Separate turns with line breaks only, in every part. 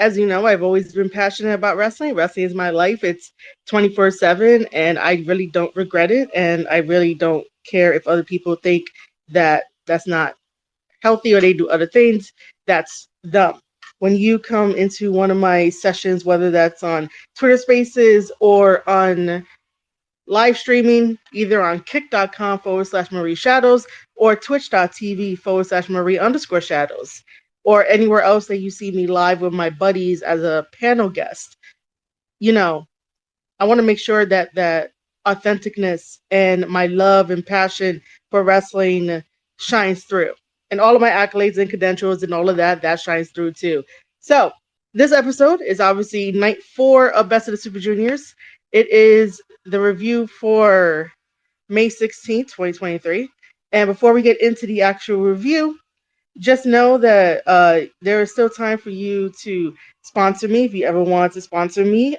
as you know, I've always been passionate about wrestling. Wrestling is my life. It's 24/7, and I really don't regret it. And I really don't care if other people think that that's not healthy or they do other things. That's dumb. When you come into one of my sessions, whether that's on Twitter Spaces or on live streaming, either on kick.com/Marie Shadows or twitch.tv/Marie_Shadows, or anywhere else that you see me live with my buddies as a panel guest, you know, I want to make sure that that authenticness and my love and passion for wrestling shines through. And all of my accolades and credentials and all of that, that shines through too. So this episode is obviously night 4 of Best of the Super Juniors. It is the review for May 16th, 2023. And before we get into the actual review, just know that there is still time for you to sponsor me if you ever want to sponsor me,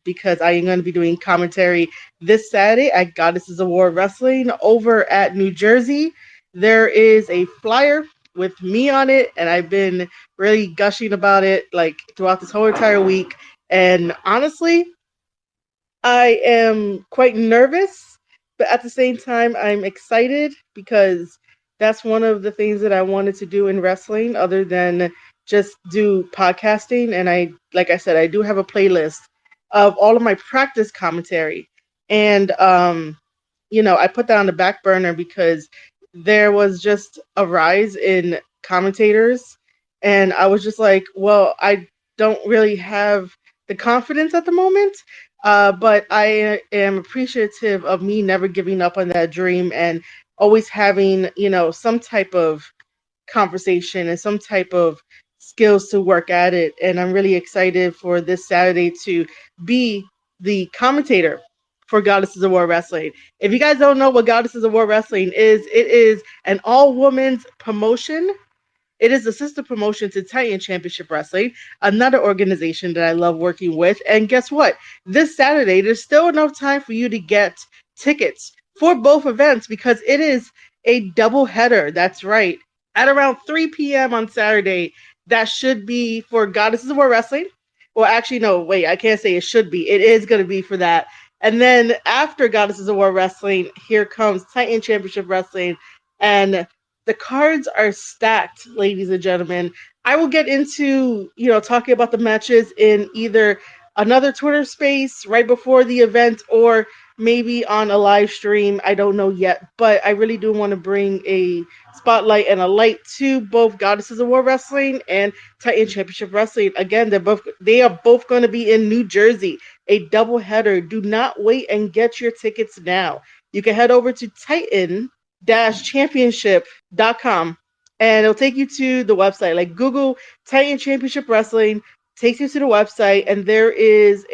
because I am going to be doing commentary this Saturday at Goddesses of War Wrestling over at New Jersey. There is a flyer with me on it, and I've been really gushing about it like throughout this whole entire week. And honestly, I am quite nervous, but at the same time, I'm excited because that's one of the things that I wanted to do in wrestling other than just do podcasting. And I, like I said, I do have a playlist of all of my practice commentary. And, I put that on the back burner because there was just a rise in commentators. And I was just like, well, I don't really have the confidence at the moment. But I am appreciative of me never giving up on that dream and always having, some type of conversation and some type of skills to work at it. And I'm really excited for this Saturday to be the commentator for Goddesses of War Wrestling. If you guys don't know what Goddesses of War Wrestling is, it is an all-women's promotion. It is a sister promotion to Titan Championship Wrestling, another organization that I love working with. And guess what? This Saturday, there's still enough time for you to get tickets for both events because it is a double header. That's right. At around 3 p.m. on Saturday, that should be for Goddesses of War Wrestling. Well, actually, no, wait, I can't say it should be. It is going to be for that. And then after Goddesses of War Wrestling, here comes Titan Championship Wrestling. And the cards are stacked, ladies and gentlemen. I will get into, talking about the matches in either another Twitter space right before the event or maybe on a live stream. I don't know yet, but I really do want to bring a spotlight and a light to both Goddesses of War Wrestling and Titan Championship Wrestling. Again, they are both going to be in New Jersey, a doubleheader. Do not wait and get your tickets now. You can head over to Titan-championship.com and it'll take you to the website. Like Google Titan Championship Wrestling, takes you to the website, and there is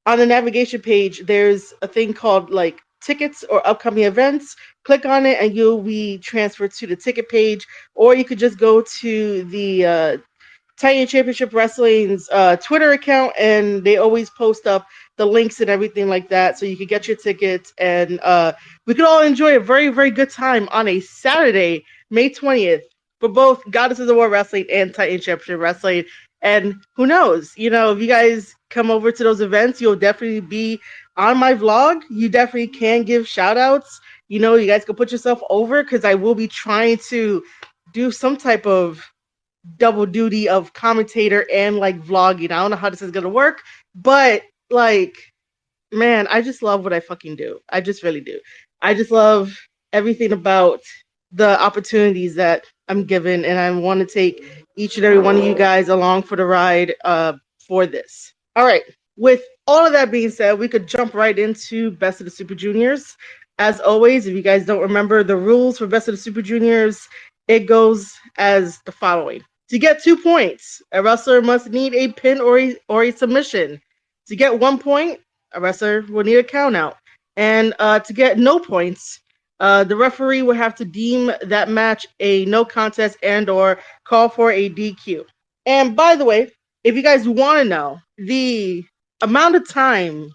on the navigation page, there's a thing called like tickets or upcoming events. Click on it and you'll be transferred to the ticket page, or you could just go to the Titan Championship Wrestling's Twitter account, and they always post up the links and everything like that, so you can get your tickets, and we could all enjoy a very, very good time on a Saturday, May 20th, for both Goddesses of War Wrestling and Titan Championship Wrestling. And who knows, if you guys come over to those events, you'll definitely be on my vlog. You definitely can give shout outs. You guys can put yourself over because I will be trying to do some type of double duty of commentator and like vlogging. I don't know how this is gonna work, but like, man, I just love what I fucking do. I just really do. I just love everything about the opportunities that I'm given, and I want to take each and every one of you guys along for the ride for this. All right. With all of that being said, we could jump right into Best of the Super Juniors. As always, if you guys don't remember the rules for Best of the Super Juniors, it goes as the following. To get 2 points, a wrestler must need a pin or a submission. To get 1 point, a wrestler will need a countout. And to get no points, the referee will have to deem that match a no contest and or call for a DQ. And by the way, if you guys want to know the amount of time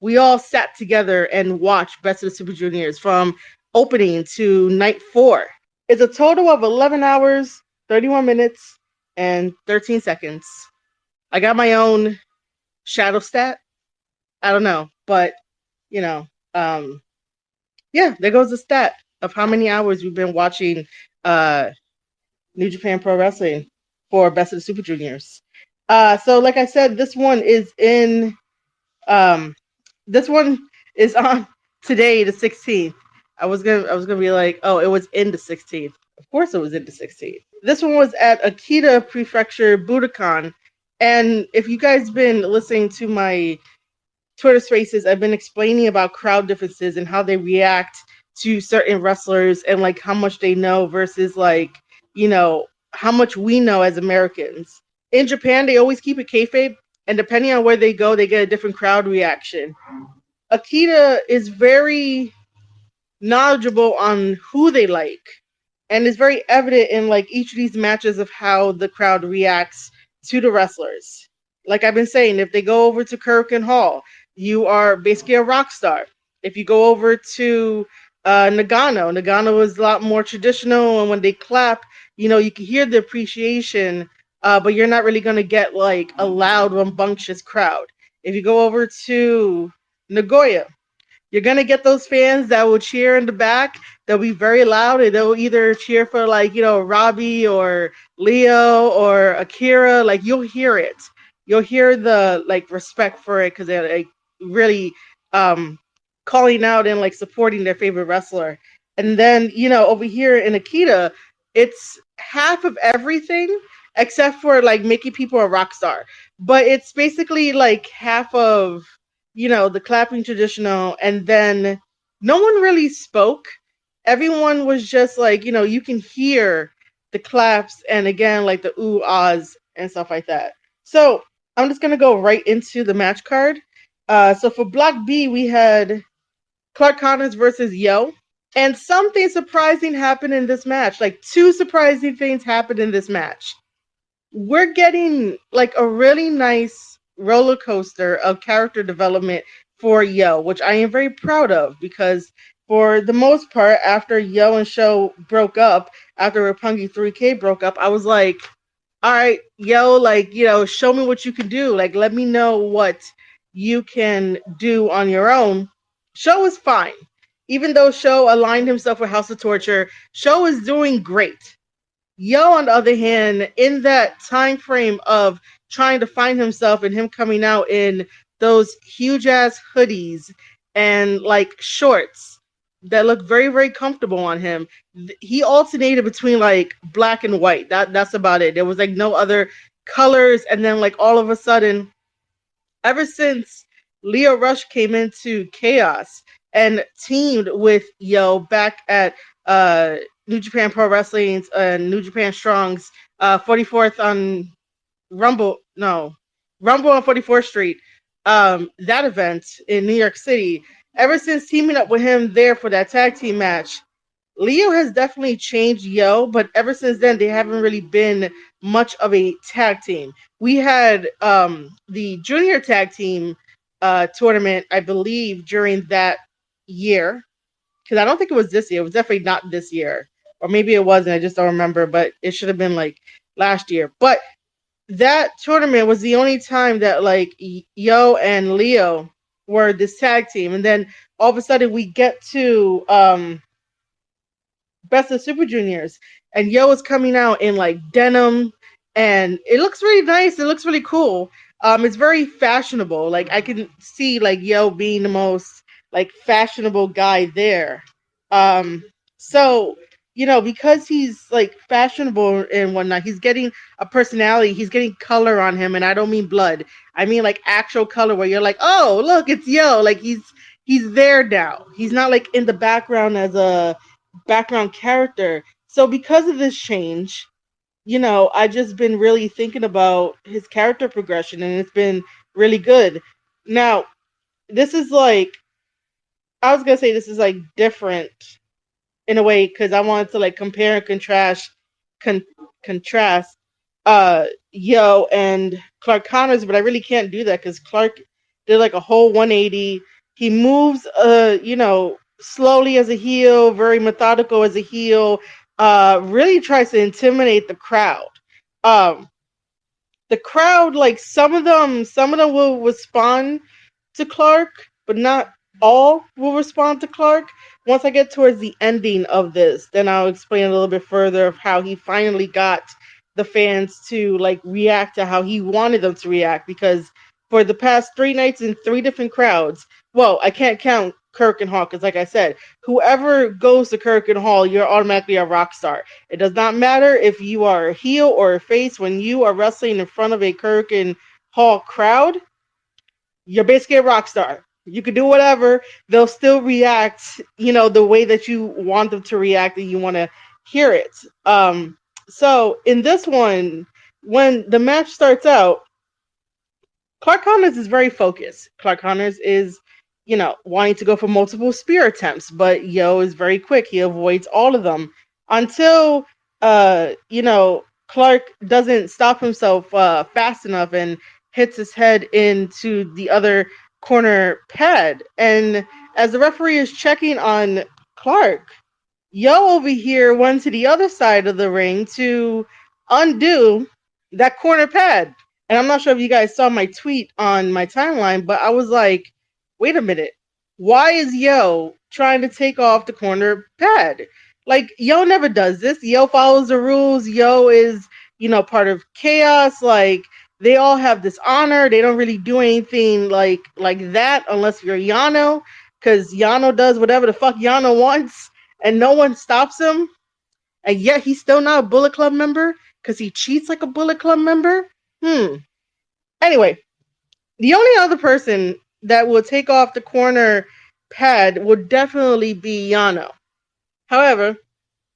we all sat together and watched Best of the Super Juniors from opening to night 4, it's a total of 11 hours, 31 minutes, and 13 seconds. I got my own shadow stat. I don't know, but you know, um, yeah, there goes the stat of how many hours we've been watching uh, New Japan Pro Wrestling for Best of the Super Juniors. So, like I said, this one is in. Um, this one is on today, the 16th. I was gonna be like, oh, it was in the 16th. Of course, it was in the 16th. This one was at Akita Prefecture Budokan, and if you guys been listening to my Twitter Spaces, I've been explaining about crowd differences and how they react to certain wrestlers and like how much they know versus like, you know, how much we know as Americans. In Japan, they always keep it kayfabe, and depending on where they go, they get a different crowd reaction. Akita is very knowledgeable on who they like, and it's very evident in like each of these matches of how the crowd reacts to the wrestlers. Like I've been saying, if they go over to Kurikan Hall, you are basically a rock star. If you go over to Nagano is a lot more traditional, and when they clap, you know, you can hear the appreciation, but you're not really going to get like a loud, rambunctious crowd. If you go over to Nagoya, you're gonna get those fans that will cheer in the back. They'll be very loud, and they'll either cheer for like, you know, Robbie or Leo or Akira. Like you'll hear it. You'll hear the like respect for it because they're like really calling out and like supporting their favorite wrestler. And then, you know, over here in Akita, it's half of everything except for like making people a rock star. But it's basically like half of, you know, the clapping traditional, and then no one really spoke. Everyone was just like, you know, you can hear the claps and again like the ooh ahs and stuff like that. So I'm just gonna go right into the match card. So for Block B, we had Clark Connors versus Yo. And something surprising happened in this match. Like two surprising things happened in this match. We're getting like a really nice roller coaster of character development for Yo, which I am very proud of because for the most part, after Yo and Show broke up, after Roppongi 3K broke up, I was like, all right, Yo, like, you know, show me what you can do. Like, let me know what you can do on your own. Show is fine. Even though Show aligned himself with House of Torture, Show is doing great. Yo, on the other hand, in that time frame of trying to find himself and him coming out in those huge ass hoodies and like shorts that look very, very comfortable on him, he alternated between like black and white. That's about it. There was like no other colors, and then like all of a sudden, ever since Leo Rush came into Chaos and teamed with Yo back at New Japan Pro Wrestling's New Japan Strong's 44th on Rumble on 44th Street, that event in New York City. Ever since teaming up with him there for that tag team match, Leo has definitely changed Yo, but ever since then, they haven't really been much of a tag team. We had the junior tag team tournament, I believe, during that year, because I don't think it was this year. It was definitely not this year, or maybe it wasn't. I just don't remember, but it should have been like last year. But that tournament was the only time that like Yo and Leo were this tag team, and then all of a sudden we get to Best of Super Juniors, and Yo is coming out in like denim, and it looks really nice. It looks really cool. It's very fashionable. Like I can see like Yo being the most like fashionable guy there. Um, so you know, because he's like fashionable and whatnot, he's getting a personality. He's getting color on him, and I don't mean blood. I mean like actual color, where you're like, oh look, it's Yo. Like he's there now. He's not like in the background as a background character. So because of this change, you know, I just been really thinking about his character progression, and it's been really good. Now, this is like, I was gonna say this is like different in a way because I wanted to like compare and contrast Yo and Clark Connors, but I really can't do that because Clark did like a whole 180. He moves you know, slowly as a heel, very methodical as a heel, really tries to intimidate the crowd. Um the crowd, like some of them will respond to Clark, but not all will respond to Clark. Once I get towards the ending of this, then I'll explain a little bit further of how he finally got the fans to like react to how he wanted them to react. Because for the past 3 nights in 3 different crowds, well, I can't count Kirk and Hall because, like I said, whoever goes to Kirk and Hall, you're automatically a rock star. It does not matter if you are a heel or a face. When you are wrestling in front of a Kirk and Hall crowd, you're basically a rock star. You could do whatever, they'll still react, the way that you want them to react and you want to hear it. So in this one, when the match starts out, Clark Connors is very focused. Clark Connors is, wanting to go for multiple spear attempts, but Yo is very quick. He avoids all of them until, Clark doesn't stop himself fast enough and hits his head into the other corner pad. And as the referee is checking on Clark, Yo over here went to the other side of the ring to undo that corner pad. And I'm not sure if you guys saw my tweet on my timeline, but I was like, wait a minute. Why is Yo trying to take off the corner pad? Like, Yo never does this. Yo follows the rules. Yo is, part of chaos. Like, they all have this honor. They don't really do anything like that unless you're Yano, because Yano does whatever the fuck Yano wants and no one stops him. And yet he's still not a Bullet Club member because he cheats like a Bullet Club member. Anyway, the only other person that will take off the corner pad would definitely be Yano. However,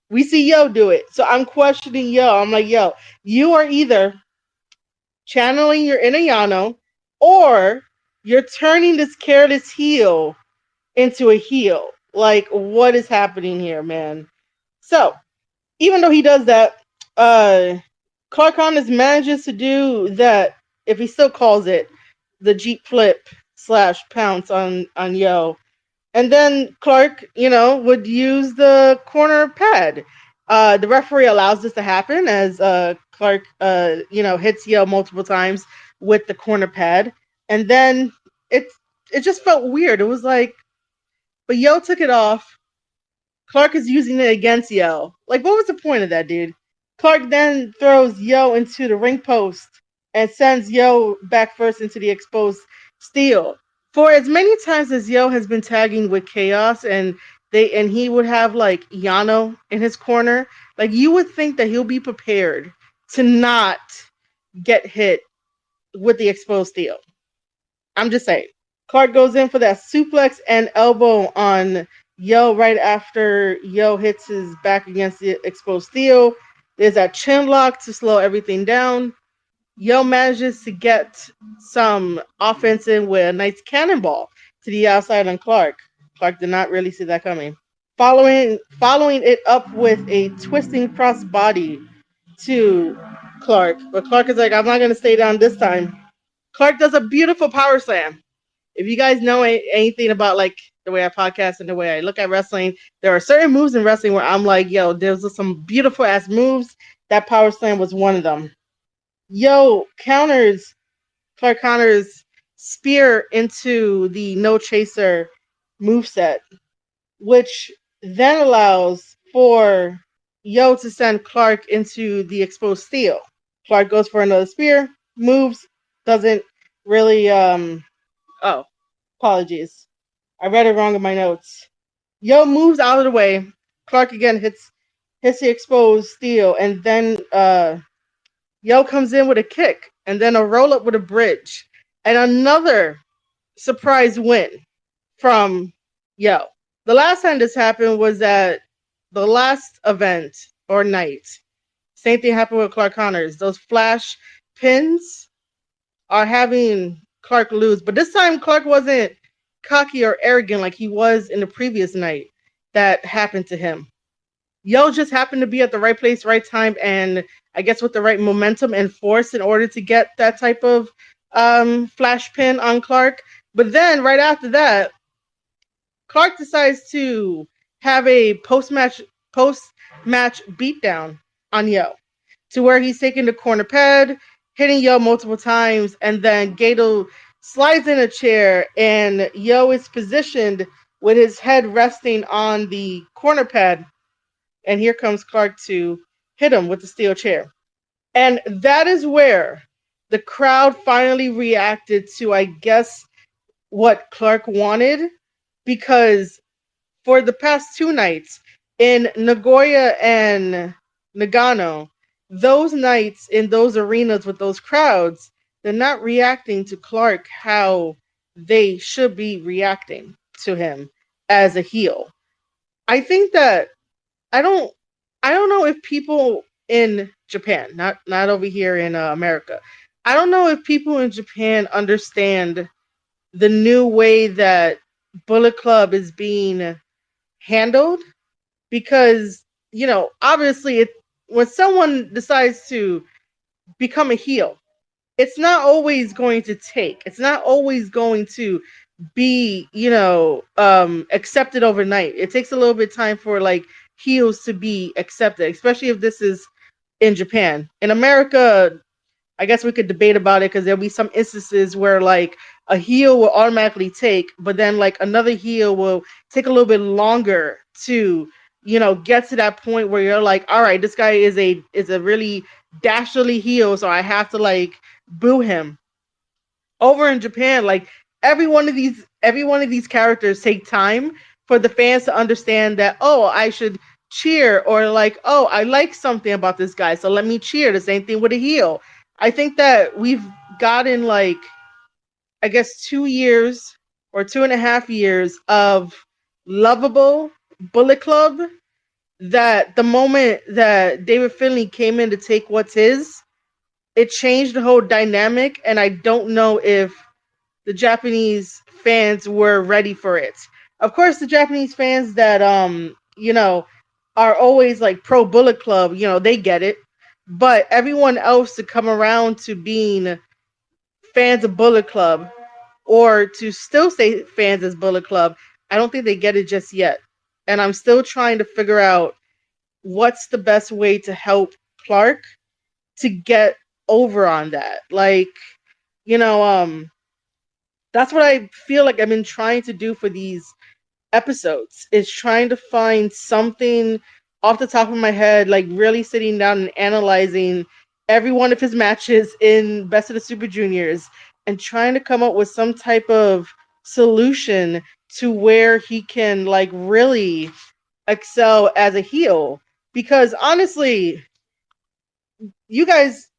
we see Yo do it. So I'm questioning Yo. I'm like, Yo, you are either channeling your inner Yano or you're turning this careless heel into a heel. Like, what is happening here, man? So, even though he does that, Clark Connors manages to do that, if he still calls it, the Jeep flip / pounce on Yo. And then Clark, would use the corner pad. The referee allows this to happen as Clark, hits Yo multiple times with the corner pad. And then it just felt weird. It was like, but Yo took it off. Clark is using it against Yo. Like, what was the point of that, dude? Clark then throws Yo into the ring post and sends Yo back first into the exposed steel. For as many times as Yo has been tagging with Chaos and he would have like Yano in his corner, like you would think that he'll be prepared to not get hit with the exposed steel. I'm just saying. Clark goes in for that suplex and elbow on Yo right after Yo hits his back against the exposed steel. There's that chin lock to slow everything down. Yo manages to get some offense in with a nice cannonball to the outside on Clark. Clark did not really see that coming. Following it up with a twisting crossbody to Clark. But Clark is like, I'm not going to stay down this time. Clark does a beautiful power slam. If you guys know anything about like the way I podcast and the way I look at wrestling, there are certain moves in wrestling where I'm like, yo, there's some beautiful ass moves. That power slam was one of them. Yo counters Clark Connors' spear into the no chaser moveset, which then allows for Yo to send Clark into the exposed steel. Clark goes for another spear, moves, doesn't really oh, apologies. I read it wrong in my notes. Yo moves out of the way. Clark again hits the exposed steel, and then Yo comes in with a kick, and then a roll up with a bridge, and another surprise win from Yo. The last time this happened was at the last event or night. Same thing happened with Clark Connors. Those flash pins are having Clark lose, but this time Clark wasn't cocky or arrogant like he was in the previous night that happened to him. Yo just happened to be at the right place, right time, and I guess with the right momentum and force in order to get that type of flash pin on Clark. But then right after that, Clark decides to have a post-match beatdown on Yo, to where he's taking the corner pad, hitting Yo multiple times, and then Gato slides in a chair, and Yo is positioned with his head resting on the corner pad, and here comes Clark to hit him with the steel chair. And that is where the crowd finally reacted to, I guess, what Clark wanted, because for the past two nights in Nagoya and Nagano, those nights in those arenas with those crowds, they're not reacting to Clark how they should be reacting to him as a heel. I think that I don't I don't know if people in Japan, not over here in America, I don't know if people in Japan understand the new way that Bullet Club is being handled, because obviously when someone decides to become a heel, it's not always going to take, it's not always going to be accepted overnight. It takes a little bit of time for like heels to be accepted, especially if this is in Japan. In America, I guess we could debate about it, because there'll be some instances where like a heel will automatically take, but then like another heel will take a little bit longer to, get to that point where you're like, all right, this guy is a really dastardly heel, so I have to like boo him. Over in Japan, like every one of these characters take time for the fans to understand that, oh, I should cheer, or like, oh, I like something about this guy, so let me cheer. The same thing with a heel. I think that we've gotten like, I guess, 2 years or 2.5 years of lovable Bullet Club, that the moment that David Finlay came in to take what's his, it changed the whole dynamic, and I don't know if the Japanese fans were ready for it. Of course, the Japanese fans that are always like pro Bullet Club, they get it. But everyone else to come around to being fans of Bullet Club, or to still say fans as Bullet Club, I don't think they get it just yet. And I'm still trying to figure out what's the best way to help Clark to get over on that. Like, you know, um, that's what I feel like I've been trying to do for these episodes, is trying to find something off the top of my head, like really sitting down and analyzing every one of his matches in Best of the Super Juniors, and trying to come up with some type of solution to where he can like really excel as a heel. Because honestly, you guys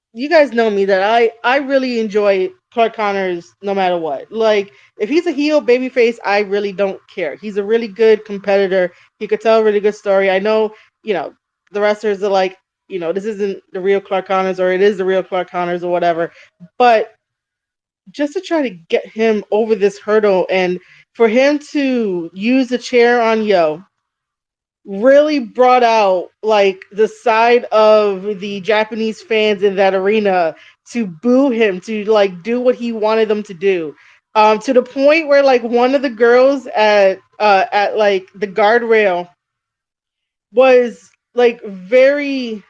know me, that I really enjoy Clark Connors no matter what. Like, if he's a heel babyface, I really don't care. He's a really good competitor. He could tell a really good story. I know, the wrestlers are like, this isn't the real Clark Connors, or it is the real Clark Connors, or whatever. But just to try to get him over this hurdle, and for him to use the chair on Yo, really brought out like the side of the Japanese fans in that arena to boo him, to like do what he wanted them to do. To the point where like one of the girls at like the guardrail was like very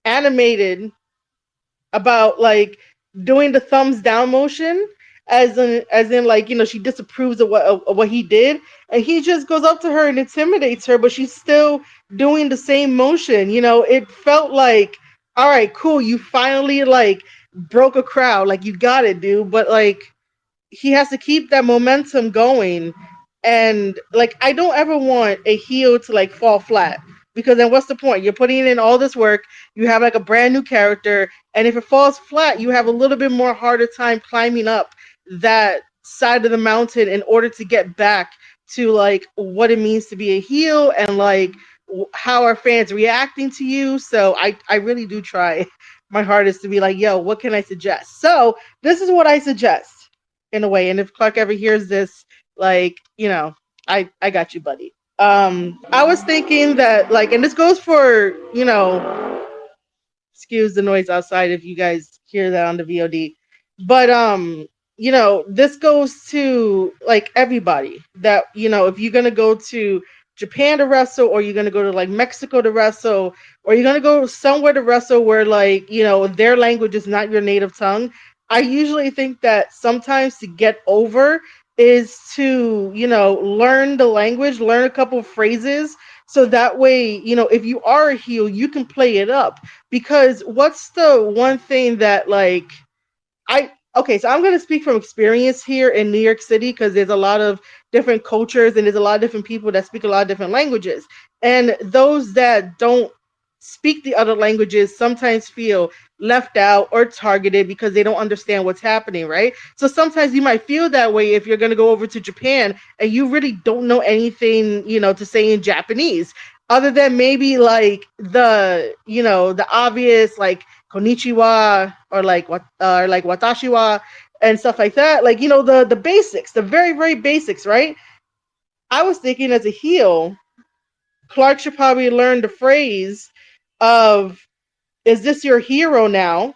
animated about like doing the thumbs down motion, as in like, she disapproves of what he did, and he just goes up to her and intimidates her, but she's still doing the same motion. It felt like, all right, cool, you finally like broke a crowd, like you got it, dude. But like, he has to keep that momentum going. And like, I don't ever want a heel to like fall flat, because then what's the point? You're putting in all this work, you have like a brand new character, and if it falls flat, you have a little bit more harder time climbing up that side of the mountain in order to get back to like what it means to be a heel, and like how are fans reacting to you. So I really do try my hardest to be like, yo, what can I suggest? So this is what I suggest, in a way. And if Clark ever hears this, like, I got you, buddy. I was thinking that like, and this goes for, excuse the noise outside if you guys hear that on the VOD. But this goes to like everybody, that if you're gonna go to Japan to wrestle, or you're gonna go to like Mexico to wrestle, or you're gonna go somewhere to wrestle where like, you know, their language is not your native tongue. I usually think that sometimes to get over is to, you know, learn the language, learn a couple of phrases, so that way, you know, if you are a heel, you can play it up. Because what's the one thing that like okay, so I'm going to speak from experience here in New York City because there's a lot of different cultures and there's a lot of different people that speak a lot of different languages. And those that don't speak the other languages sometimes feel left out or targeted because they don't understand what's happening, right? So sometimes you might feel that way if you're going to go over to Japan and you really don't know anything, you know, to say in Japanese other than maybe like the, you know, the obvious like konnichiwa or like what like watashi wa and stuff like that, like, you know, the basics, the very very basics, right? I was thinking as a heel, Clark should probably learn the phrase of, is this your hero now?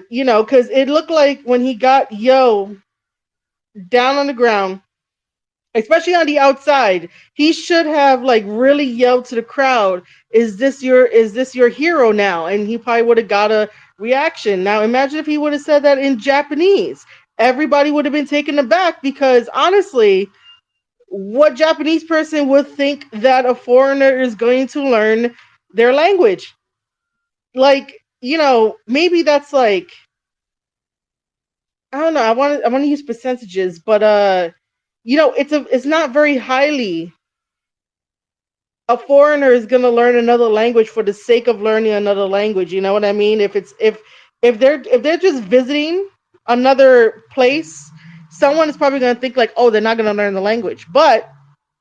You know, because it looked like when he got Yo down on the ground, especially on the outside, he should have like really yelled to the crowd, is this your hero now? And he probably would have got a reaction. Now imagine if he would have said that in Japanese. Everybody would have been taken aback because honestly, what Japanese person would think that a foreigner is going to learn their language? Like, you know, maybe that's like, I don't know, I want to use percentages, but you know, it's not very highly a foreigner is going to learn another language for the sake of learning another language. You know what I mean? If they're just visiting another place, someone is probably going to think like, oh, they're not going to learn the language. But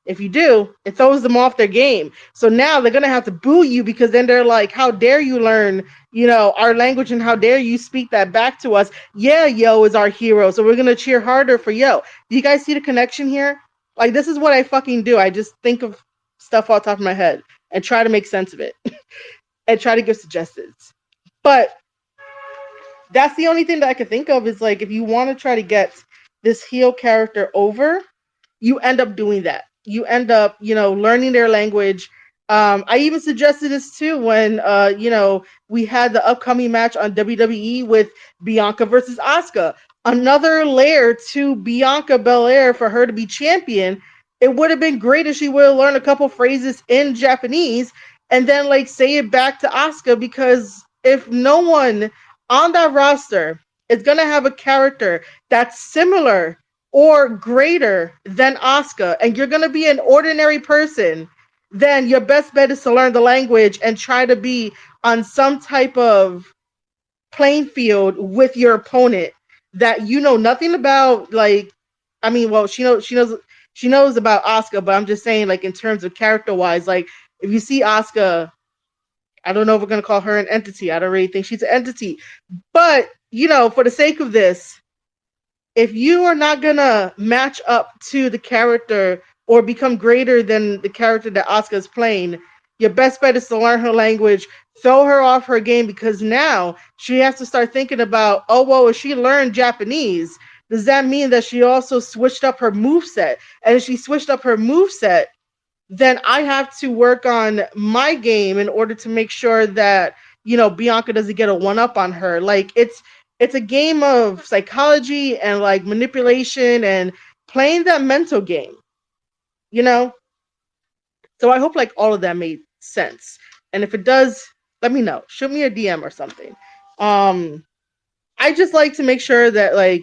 if you do, it throws them off their game. So now they're going to have to boo you because then they're like, how dare you learn, you know, our language, and how dare you speak that back to us? Yeah, Yo is our hero. So we're going to cheer harder for Yo. Do you guys see the connection here? Like, this is what I fucking do. I just think of stuff off the top of my head and try to make sense of it and try to give suggestions. But that's the only thing that I can think of is like, if you want to try to get this heel character over, you end up doing that. You end up, you know, learning their language. I even suggested this too when, you know, we had the upcoming match on WWE with Bianca versus Asuka. Another layer to Bianca Belair for her to be champion. It would have been great if she would have learned a couple phrases in Japanese and then like say it back to Asuka, because if no one on that roster is going to have a character that's similar or greater than Asuka, and you're going to be an ordinary person, then your best bet is to learn the language and try to be on some type of playing field with your opponent that you know nothing about. Like, I mean, well, she knows about Asuka, but I'm just saying, like, in terms of character wise, like, if you see Asuka, I don't know if we're going to call her an entity. I don't really think she's an entity, but you know, for the sake of this, if you are not gonna match up to the character or become greater than the character that Asuka is playing, your best bet is to learn her language, throw her off her game, because now she has to start thinking about, oh, well, if she learned Japanese, does that mean that she also switched up her moveset? And if she switched up her moveset, then I have to work on my game in order to make sure that, you know, Bianca doesn't get a one-up on her. Like, it's a game of psychology and like manipulation and playing that mental game, you know? So I hope like all of that made sense. And if it does, let me know. Shoot me a DM or something. I just like to make sure that like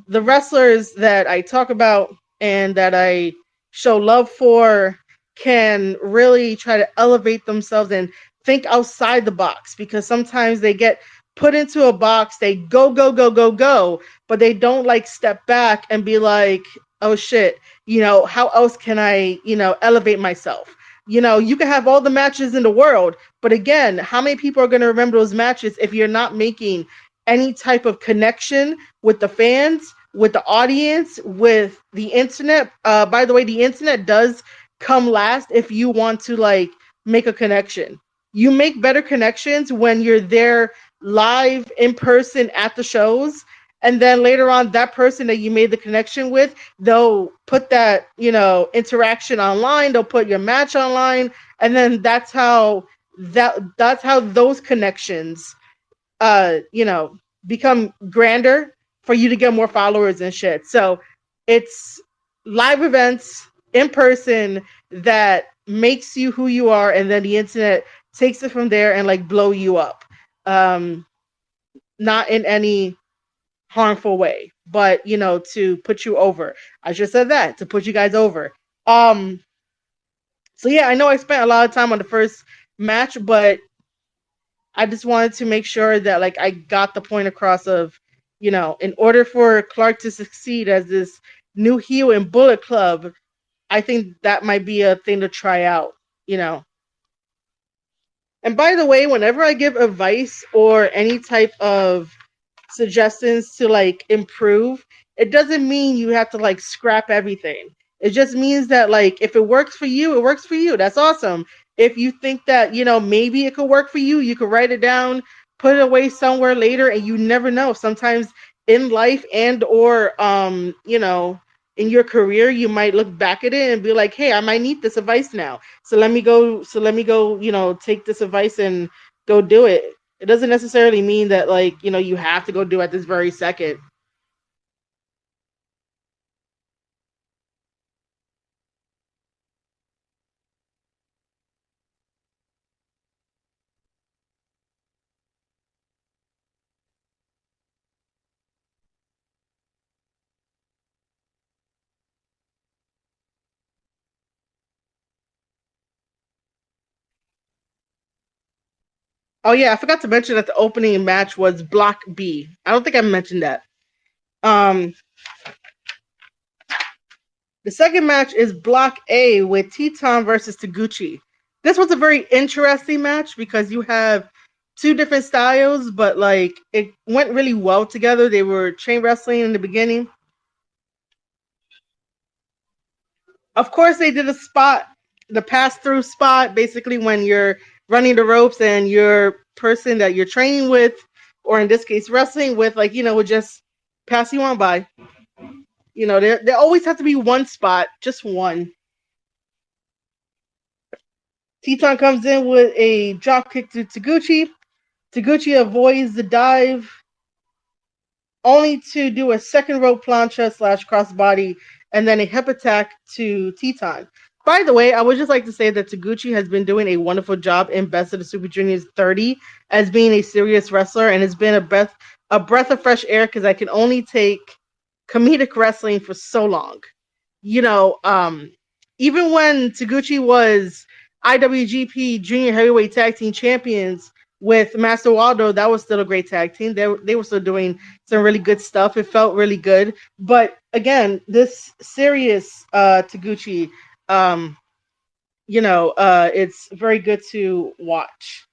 the wrestlers that I talk about and that I show love for can really try to elevate themselves and think outside the box, because sometimes they get put into a box, they go, go, go, go, go, but they don't like step back and be like, oh shit, you know, how else can I, you know, elevate myself? You know, you can have all the matches in the world, but again, how many people are going to remember those matches if you're not making any type of connection with the fans, with the audience, with the internet? By the way, the internet does come last if you want to like make a connection. You make better connections when you're there live in person at the shows And then later on, that person that you made the connection with, they'll put that, interaction online, they'll put your match online, and then that's how those connections become grander for you to get more followers and shit. So it's live events in person that makes you who you are, and then the internet takes it from there and like blow you up. Um, Not in any harmful way, but to put you over. I just said that to put you guys over. Um, so yeah, I know I spent a lot of time on the first match, but I just wanted to make sure that like I got the point across of, in order for Clark to succeed as this new heel in Bullet Club, I think that might be a thing to try out, you know. And by the way, whenever I give advice or any type of suggestions to like improve, it doesn't mean you have to like scrap everything. It just means that like if it works for you, it works for you. That's awesome. If you think that, maybe it could work for you, you could write it down, put it away somewhere later, and you never know. Sometimes in life and or in your career, you might look back at it and be like, "Hey, I might need this advice now. So let me go, take this advice and go do it." It doesn't necessarily mean that like, you have to go do it this very second. Oh yeah, I forgot to mention that the opening match was Block B. I don't think I mentioned that. Um, the second match is Block A with Teton versus Taguchi. This was a very interesting match because you have two different styles, but like it went really well together. They were chain wrestling in the beginning. Of course, they did a spot, the pass through spot, basically when you're running the ropes and your person that you're training with, or in this case, wrestling with, like, would just pass you on by. There always has to be one spot, just one. Teton comes in with a drop kick to Taguchi. Taguchi avoids the dive, only to do a second rope plancha / crossbody, and then a hip attack to Teton. By the way, I would just like to say that Taguchi has been doing a wonderful job in Best of the Super Juniors 30 as being a serious wrestler, and it's been a breath of fresh air because I can only take comedic wrestling for so long. You know, um, Even when Taguchi was IWGP Junior Heavyweight Tag Team Champions with Master Waldo, that was still a great tag team. They were still doing some really good stuff. It felt really good. But again, this serious Taguchi, um, it's very good to watch.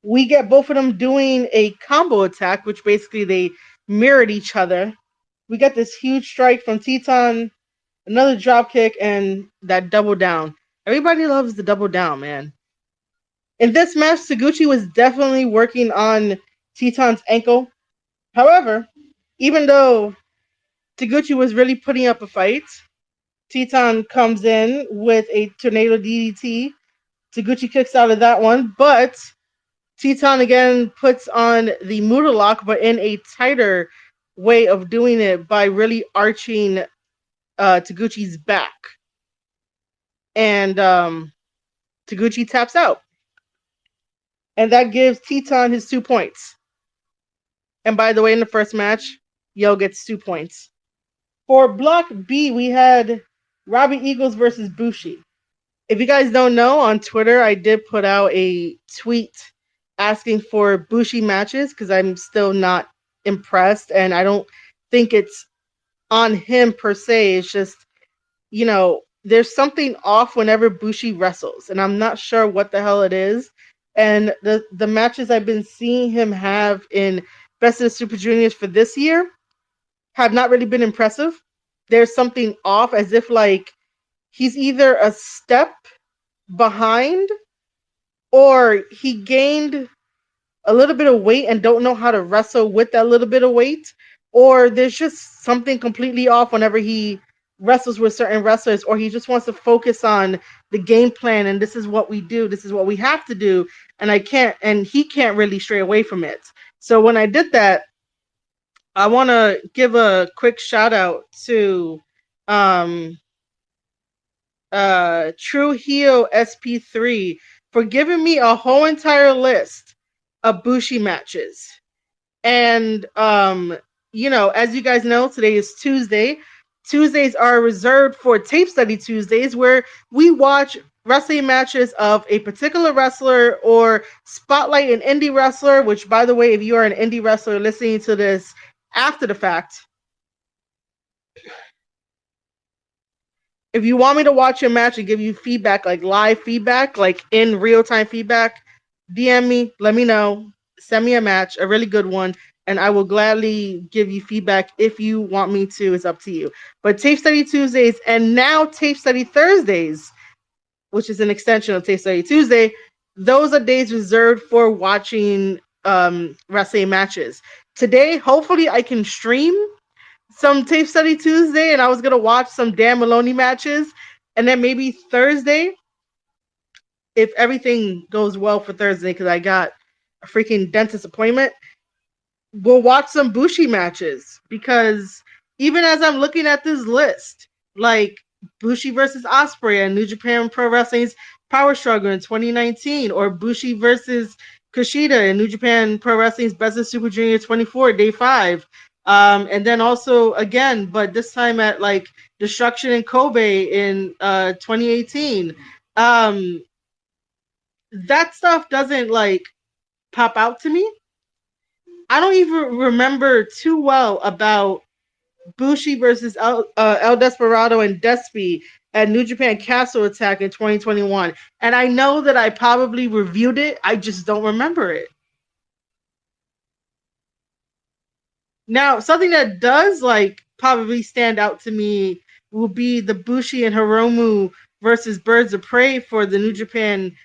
We get both of them doing a combo attack, which basically they mirrored each other. We get this huge strike from Teton, another drop kick, and that double down. Everybody loves the double down, man. In this match, Taguchi was definitely working on Teton's ankle. However, even though Taguchi was really putting up a fight, Teton comes in with a tornado DDT. Taguchi kicks out of that one, but Teton again puts on the Muda lock, but in a tighter way of doing it by really arching Taguchi's back. And Taguchi taps out. And that gives Teton his 2 points. And by the way, in the first match, Yo gets 2 points. For Block B, we had Robbie Eagles versus Bushi. If you guys don't know, on Twitter, I did put out a tweet asking for Bushi matches because I'm still not impressed. And I don't think it's on him per se. It's just, there's something off whenever Bushi wrestles. And I'm not sure what the hell it is. And the matches I've been seeing him have in Best of the Super Juniors for this year have not really been impressive. There's something off, as if like he's either a step behind or he gained a little bit of weight and don't know how to wrestle with that little bit of weight, or there's just something completely off whenever he wrestles with certain wrestlers, or he just wants to focus on the game plan and this is what we do, this is what we have to do, and he can't really stray away from it. So when I did that, I want to give a quick shout out to um Trujillo SP3 for giving me a whole entire list of Bushi matches. And as you guys know, today is Tuesday. Tuesdays are reserved for Tape Study Tuesdays, where we watch wrestling matches of a particular wrestler or spotlight an indie wrestler, which, by the way, if you are an indie wrestler listening to this after the fact, if you want me to watch your match and give you feedback, like live feedback, like in real time feedback, DM me, let me know, send me a match, a really good one, and I will gladly give you feedback if you want me to. It's up to you. But Tape Study Tuesdays and now Tape Study Thursdays, which is an extension of Tape Study Tuesday, those are days reserved for watching wrestling matches. Today, hopefully, I can stream some Tape Study Tuesday, and I was gonna watch some Dan Maloney matches, and then maybe Thursday, if everything goes well for Thursday, because I got a freaking dentist appointment, we'll watch some Bushi matches. Because even as I'm looking at this list, like Bushi versus Ospreay and New Japan Pro Wrestling's Power Struggle in 2019, or Bushi versus Kushida in New Japan Pro Wrestling's Best of Super Junior 24, Day 5. And then also again, but this time at like Destruction in Kobe in 2018. That stuff doesn't like pop out to me. I don't even remember too well about Bushi versus El Desperado and Despy at New Japan Castle Attack in 2021. And I know that I probably reviewed it. I just don't remember it. Now, something that does like probably stand out to me will be the Bushi and Hiromu versus Birds of Prey for the New Japan,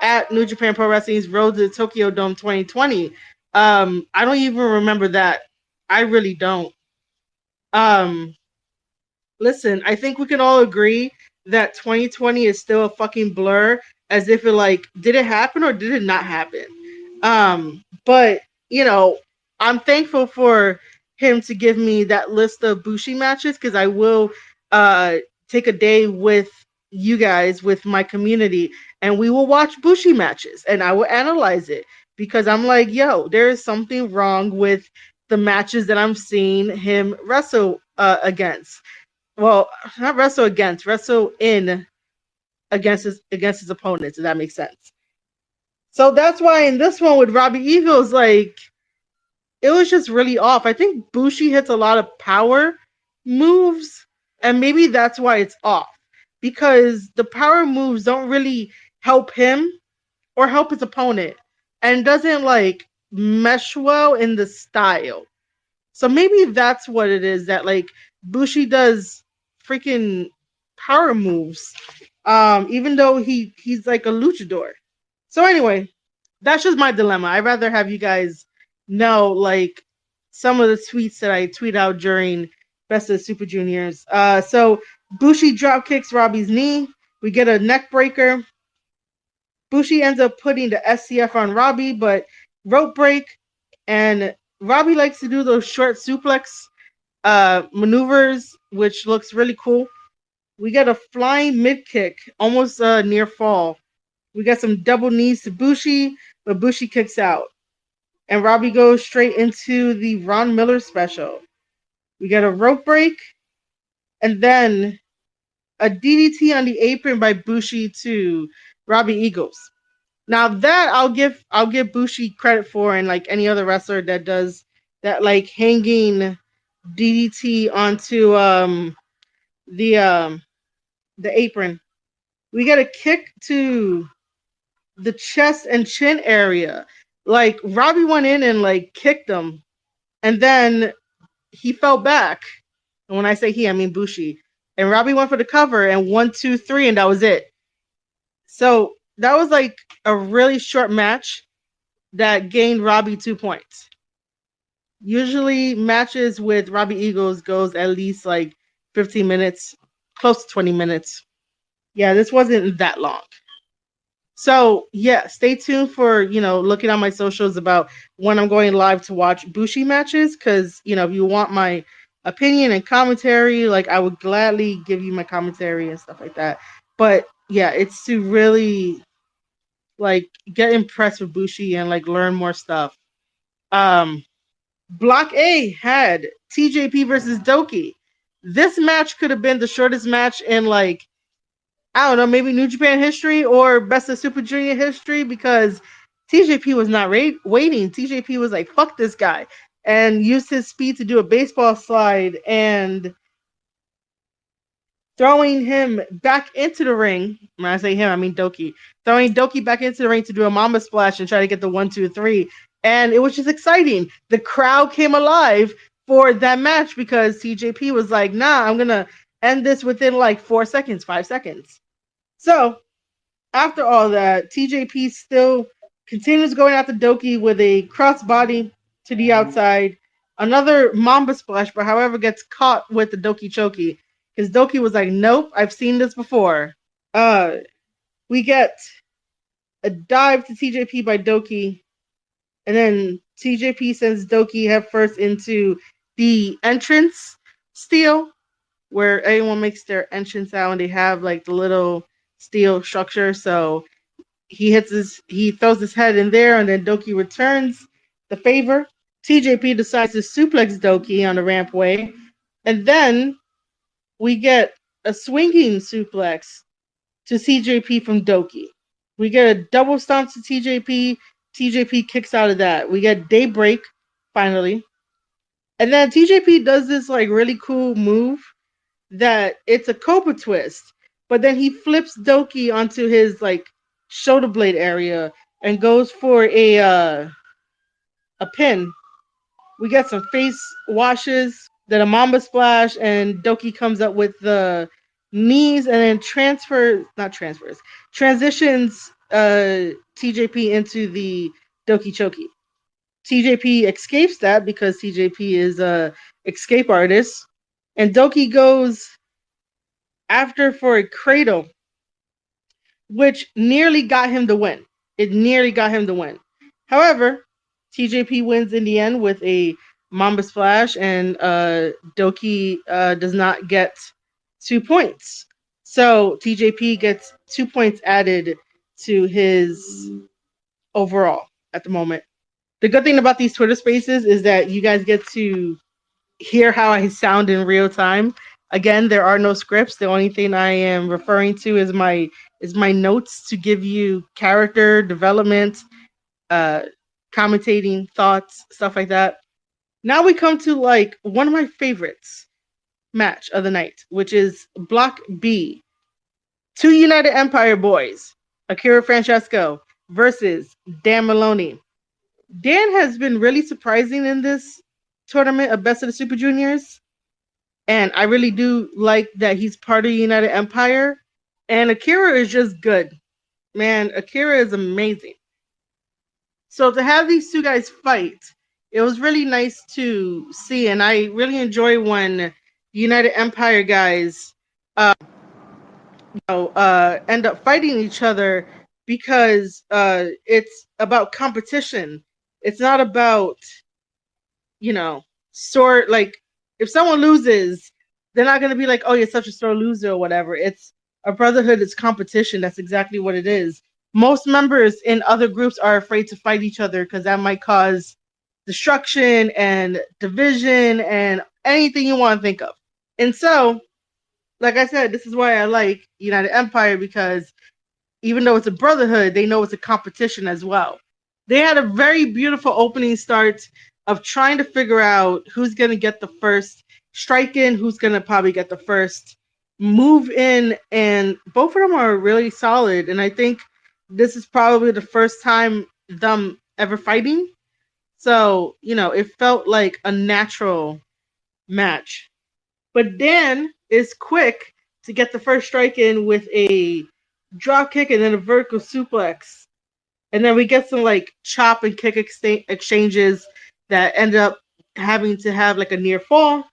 at New Japan Pro Wrestling's Road to the Tokyo Dome 2020. I don't even remember that. I really don't. Um, Listen, I think we can all agree that 2020 is still a fucking blur, as if it like, did it happen or did it not happen? But I'm thankful for him to give me that list of Bushi matches, because I will take a day with you guys, with my community, and we will watch Bushi matches and I will analyze it, because I'm like, yo, there is something wrong with the matches that I'm seeing him wrestle against. Well, not wrestle against, wrestle in against his opponents, if that makes sense. So that's why in this one with Robbie Eagles, like, it was just really off. I think Bushi hits a lot of power moves, and maybe that's why it's off. Because the power moves don't really help him or help his opponent, and doesn't like mesh well in the style. So maybe that's what it is, that like Bushi does freaking power moves, even though he's like a luchador. So anyway, that's just my dilemma. I'd rather have you guys know like some of the tweets that I tweet out during Best of the Super Juniors. So Bushi drop kicks Robbie's knee. We get a neck breaker. Bushi ends up putting the SCF on Robbie, but rope break, and Robbie likes to do those short suplex maneuvers, which looks really cool. We get a flying mid kick, almost near fall. We got some double knees to Bushi, but Bushi kicks out. And Robbie goes straight into the Ron Miller special. We get a rope break, and then a DDT on the apron by Bushi to Robbie Eagles. Now that I'll give Bushi credit for, and like any other wrestler that does that, like hanging DDT onto the apron. We got a kick to the chest and chin area. Like Robbie went in and like kicked him, and then he fell back. And when I say he, I mean Bushi. And Robbie went for the cover, and 1, 2, 3, and that was it. So that was like a really short match that gained Robbie 2 points. Usually matches with Robbie Eagles goes at least like 15 minutes, close to 20 minutes. Yeah, this wasn't that long. So yeah, stay tuned for, looking on my socials about when I'm going live to watch Bushi matches, because if you want my opinion and commentary, like I would gladly give you my commentary and stuff like that. But yeah, it's to really like get impressed with Bushi and like learn more stuff. Um Block A had TJP versus Doki. This match could have been the shortest match in like, I don't know, maybe New Japan history or Best of Super Junior history, because TJP was not waiting. TJP was like, fuck this guy, and used his speed to do a baseball slide and throwing him back into the ring. When I say him, I mean Doki. Throwing Doki back into the ring to do a Mamba Splash and try to get the 1-2-3. And it was just exciting. The crowd came alive for that match because TJP was like, nah, I'm going to end this within like 4 seconds, 5 seconds. So after all that, TJP still continues going after Doki with a crossbody to the outside. Another Mamba Splash, but however gets caught with the Doki Choki. Because Doki was like, nope, I've seen this before. We get a dive to TJP by Doki. And then TJP sends Doki head first into the entrance steel, where everyone makes their entrance out and they have like the little steel structure. So he throws his head in there, and then Doki returns the favor. TJP decides to suplex Doki on the rampway, and then we get a swinging suplex to TJP from Doki. We get a double stomp to TJP. TJP kicks out of that. We get Daybreak finally, and then TJP does this like really cool move that it's a Cobra twist, but then he flips Doki onto his like shoulder blade area and goes for a pin. We get some face washes, then a Mamba Splash, and Doki comes up with the knees and then transitions TJP into the Doki Choki. TJP escapes that because TJP is a escape artist, and Doki goes after for a cradle, which nearly got him the win. It nearly got him the win. However, TJP wins in the end with a Mamba Splash, and Doki does not get 2 points. So TJP gets 2 points added to his overall at the moment. The good thing about these Twitter spaces is that you guys get to hear how I sound in real time. Again, there are no scripts. The only thing I am referring to is my notes to give you character development, commentating thoughts, stuff like that. Now we come to like one of my favorites match of the night, which is Block B. Two United Empire boys, Akira Francesco versus Dan Maloney. Dan has been really surprising in this tournament of Best of the Super Juniors. And I really do like that he's part of United Empire. And Akira is just good. Man, Akira is amazing. So to have these two guys fight, it was really nice to see. And I really enjoy when United Empire guys end up fighting each other, because it's about competition. It's not about, sort like, if someone loses, they're not going to be like, oh, you're such a sore loser or whatever. It's a brotherhood, it's competition. That's exactly what it is. Most members in other groups are afraid to fight each other because that might cause destruction and division and anything you want to think of. And so, like I said, this is why I like United Empire, because even though it's a brotherhood, they know it's a competition as well. They had a very beautiful opening start of trying to figure out who's going to get the first strike in, who's going to probably get the first move in, and both of them are really solid. And I think this is probably the first time them ever fighting. So, it felt like a natural match. But Dan is quick to get the first strike in with a drop kick and then a vertical suplex. And then we get some like chop and kick exchanges that end up having to have like a near fall.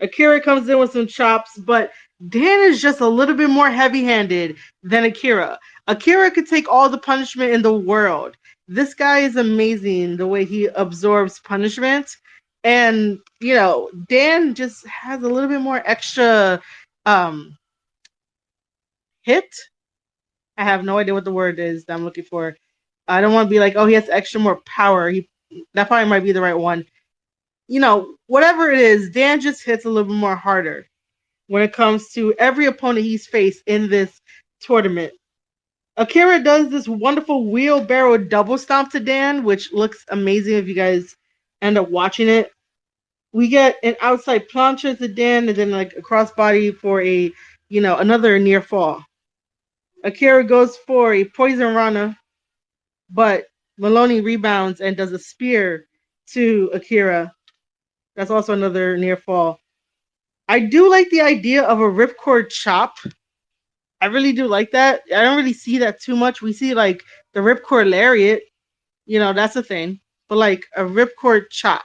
Akira comes in with some chops, but Dan is just a little bit more heavy-handed than Akira. Akira could take all the punishment in the world. This guy is amazing the way he absorbs punishment. And, Dan just has a little bit more extra um, hit. I have no idea what the word is that I'm looking for. I don't want to be like, oh, he has extra more power. That probably might be the right one. Whatever it is, Dan just hits a little bit more harder when it comes to every opponent he's faced in this tournament. Akira does this wonderful wheelbarrow double stomp to Dan, which looks amazing if you guys end up watching it. We get an outside plancha to Dan and then like a crossbody for another near fall. Akira goes for a poison rana, but Maloney rebounds and does a spear to Akira. That's also another near fall. I do like the idea of a ripcord chop. I really do like that. I don't really see that too much. We see like the ripcord lariat, that's a thing. But like a ripcord chop,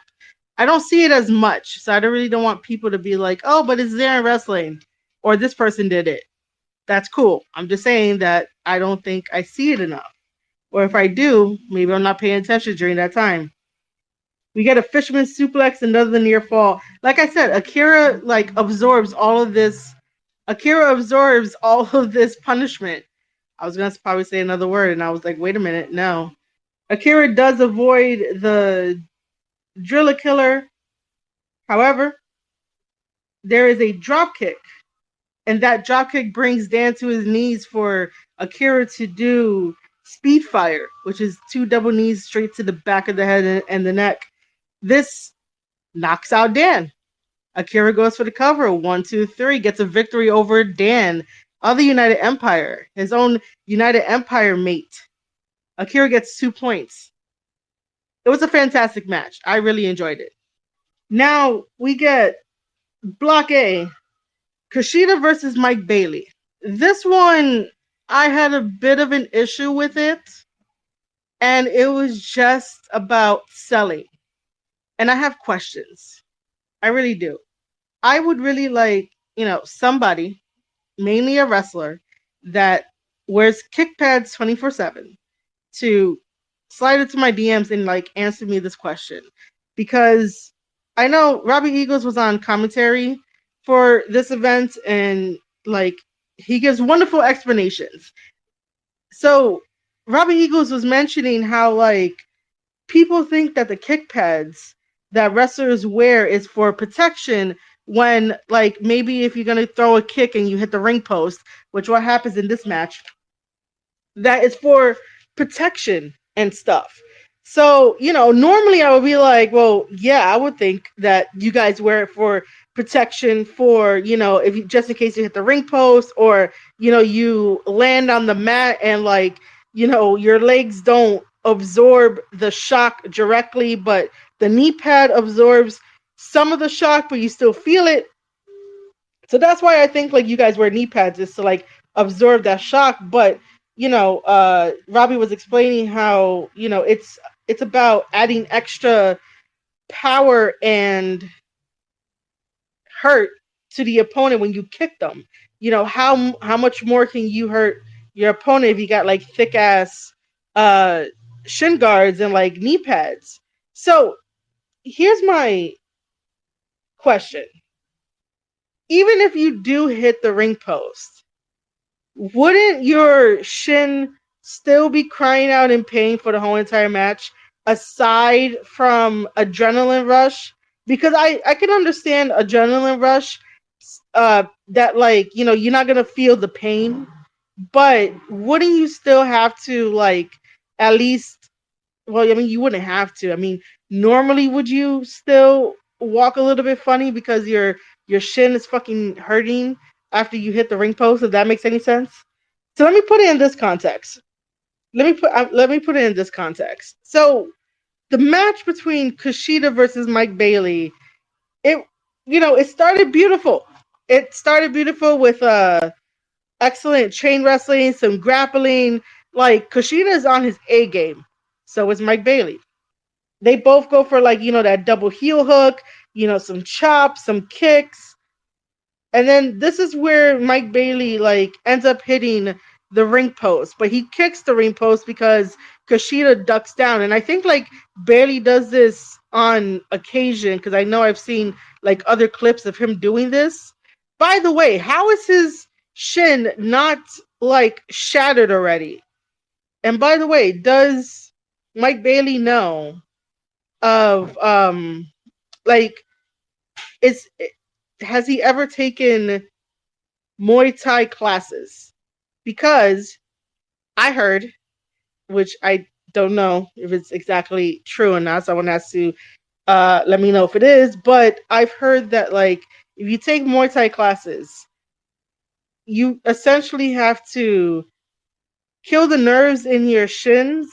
I don't see it as much. So I don't want people to be like, oh, but it's there in wrestling, or this person did it. That's cool. I'm just saying that I don't think I see it enough. Or if I do, maybe I'm not paying attention during that time. We get a fisherman suplex, another near fall. Like I said, Akira absorbs all of this. Akira absorbs all of this punishment. I was gonna probably say another word, and I was like, wait a minute, no. Akira does avoid the Driller Killer. However, there is a drop kick, and that drop kick brings Dan to his knees for Akira to do Speed Fire, which is 2 double knees straight to the back of the head and the neck. This knocks out Dan. Akira goes for the cover. 1, 2, 3. Gets a victory over Dan of the United Empire. His own United Empire mate. Akira gets 2 points. It was a fantastic match. I really enjoyed it. Now we get Block A. Kushida versus Mike Bailey. This one, I had a bit of an issue with it. And it was just about selling. And I have questions. I really do. I would really like, somebody, mainly a wrestler, that wears kick pads 24/7 to slide into my DMs and answer me this question. Because I know Robbie Eagles was on commentary for this event and he gives wonderful explanations. So Robbie Eagles was mentioning how people think that the kick pads that wrestlers wear is for protection when maybe if you're going to throw a kick and you hit the ring post, which what happens in this match, that is for protection and stuff. So, normally I would be like, well, yeah, I would think that you guys wear it for protection for, if you, just in case you hit the ring post or, you land on the mat and your legs don't absorb the shock directly, but the knee pad absorbs some of the shock, but you still feel it. So that's why I think you guys wear knee pads is to absorb that shock. But Robbie was explaining how it's about adding extra power and hurt to the opponent when you kick them. How much more can you hurt your opponent if you got thick ass shin guards and knee pads? So here's my question. Even if you do hit the ring post, wouldn't your shin still be crying out in pain for the whole entire match, aside from adrenaline rush? Because I can understand adrenaline rush, that you're not gonna feel the pain, but wouldn't you still have to at least? Well, I mean, you wouldn't have to. I mean, normally would you still walk a little bit funny because your shin is fucking hurting after you hit the ring post? If that makes any sense. So let me put it in this context. Let me put it in this context. So the match between Kushida versus Mike Bailey, it started beautiful. It started beautiful with excellent chain wrestling, some grappling. Kushida is on his A game. So is Mike Bailey. They both go for like, that double heel hook, some chops, some kicks. And then this is where Mike Bailey like ends up hitting the ring post, but he kicks the ring post because Kushida ducks down. And I think like Bailey does this on occasion because I know I've seen like other clips of him doing this. By the way, how is his shin not like shattered already? And by the way, does Mike Bailey know of like is has he ever taken Muay Thai classes? Because I heard, which I don't know if it's exactly true or not, someone has to let me know if it is, but I've heard that like if you take Muay Thai classes, you essentially have to kill the nerves in your shins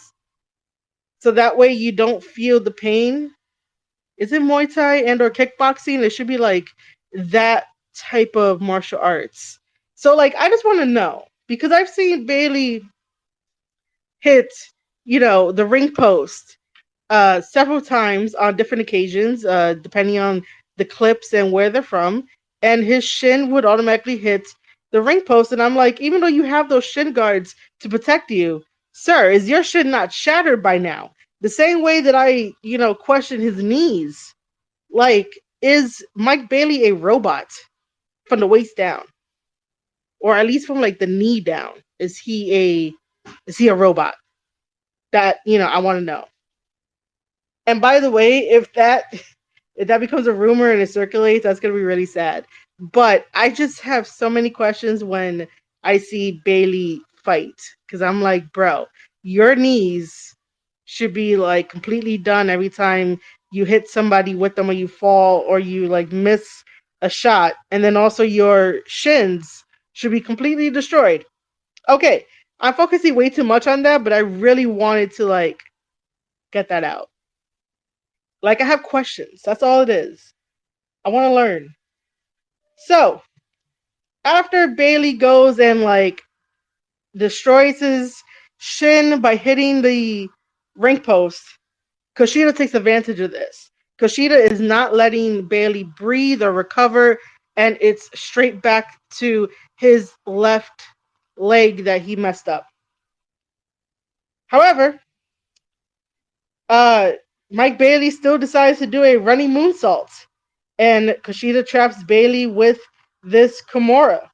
so that way you don't feel the pain. Is it Muay Thai and or kickboxing? It should be like that type of martial arts. So like I just want to know because I've seen Bailey hit, the ring post several times on different occasions, depending on the clips and where they're from, and his shin would automatically hit the ring post. And I'm like, even though you have those shin guards to protect you, sir, is your shin not shattered by now? The same way that I, question his knees. Like, is Mike Bailey a robot from the waist down? Or at least from like the knee down? Is he a robot? That, I want to know. And by the way, if that becomes a rumor and it circulates, that's gonna be really sad. But I just have so many questions when I see Bailey fight because I'm like, bro, your knees should be like completely done every time you hit somebody with them or you fall or you like miss a shot, and then also your shins should be completely destroyed. Okay, I'm focusing way too much on that, but I really wanted to like get that out. Like I have questions. That's all it is. I want to learn. So after Bailey goes and like destroys his shin by hitting the ring post, Kushida takes advantage of this. Kushida is not letting Bailey breathe or recover, and it's straight back to his left leg that he messed up. However, uh, Mike Bailey still decides to do a running moonsault, and Kushida traps Bailey with this Kimura.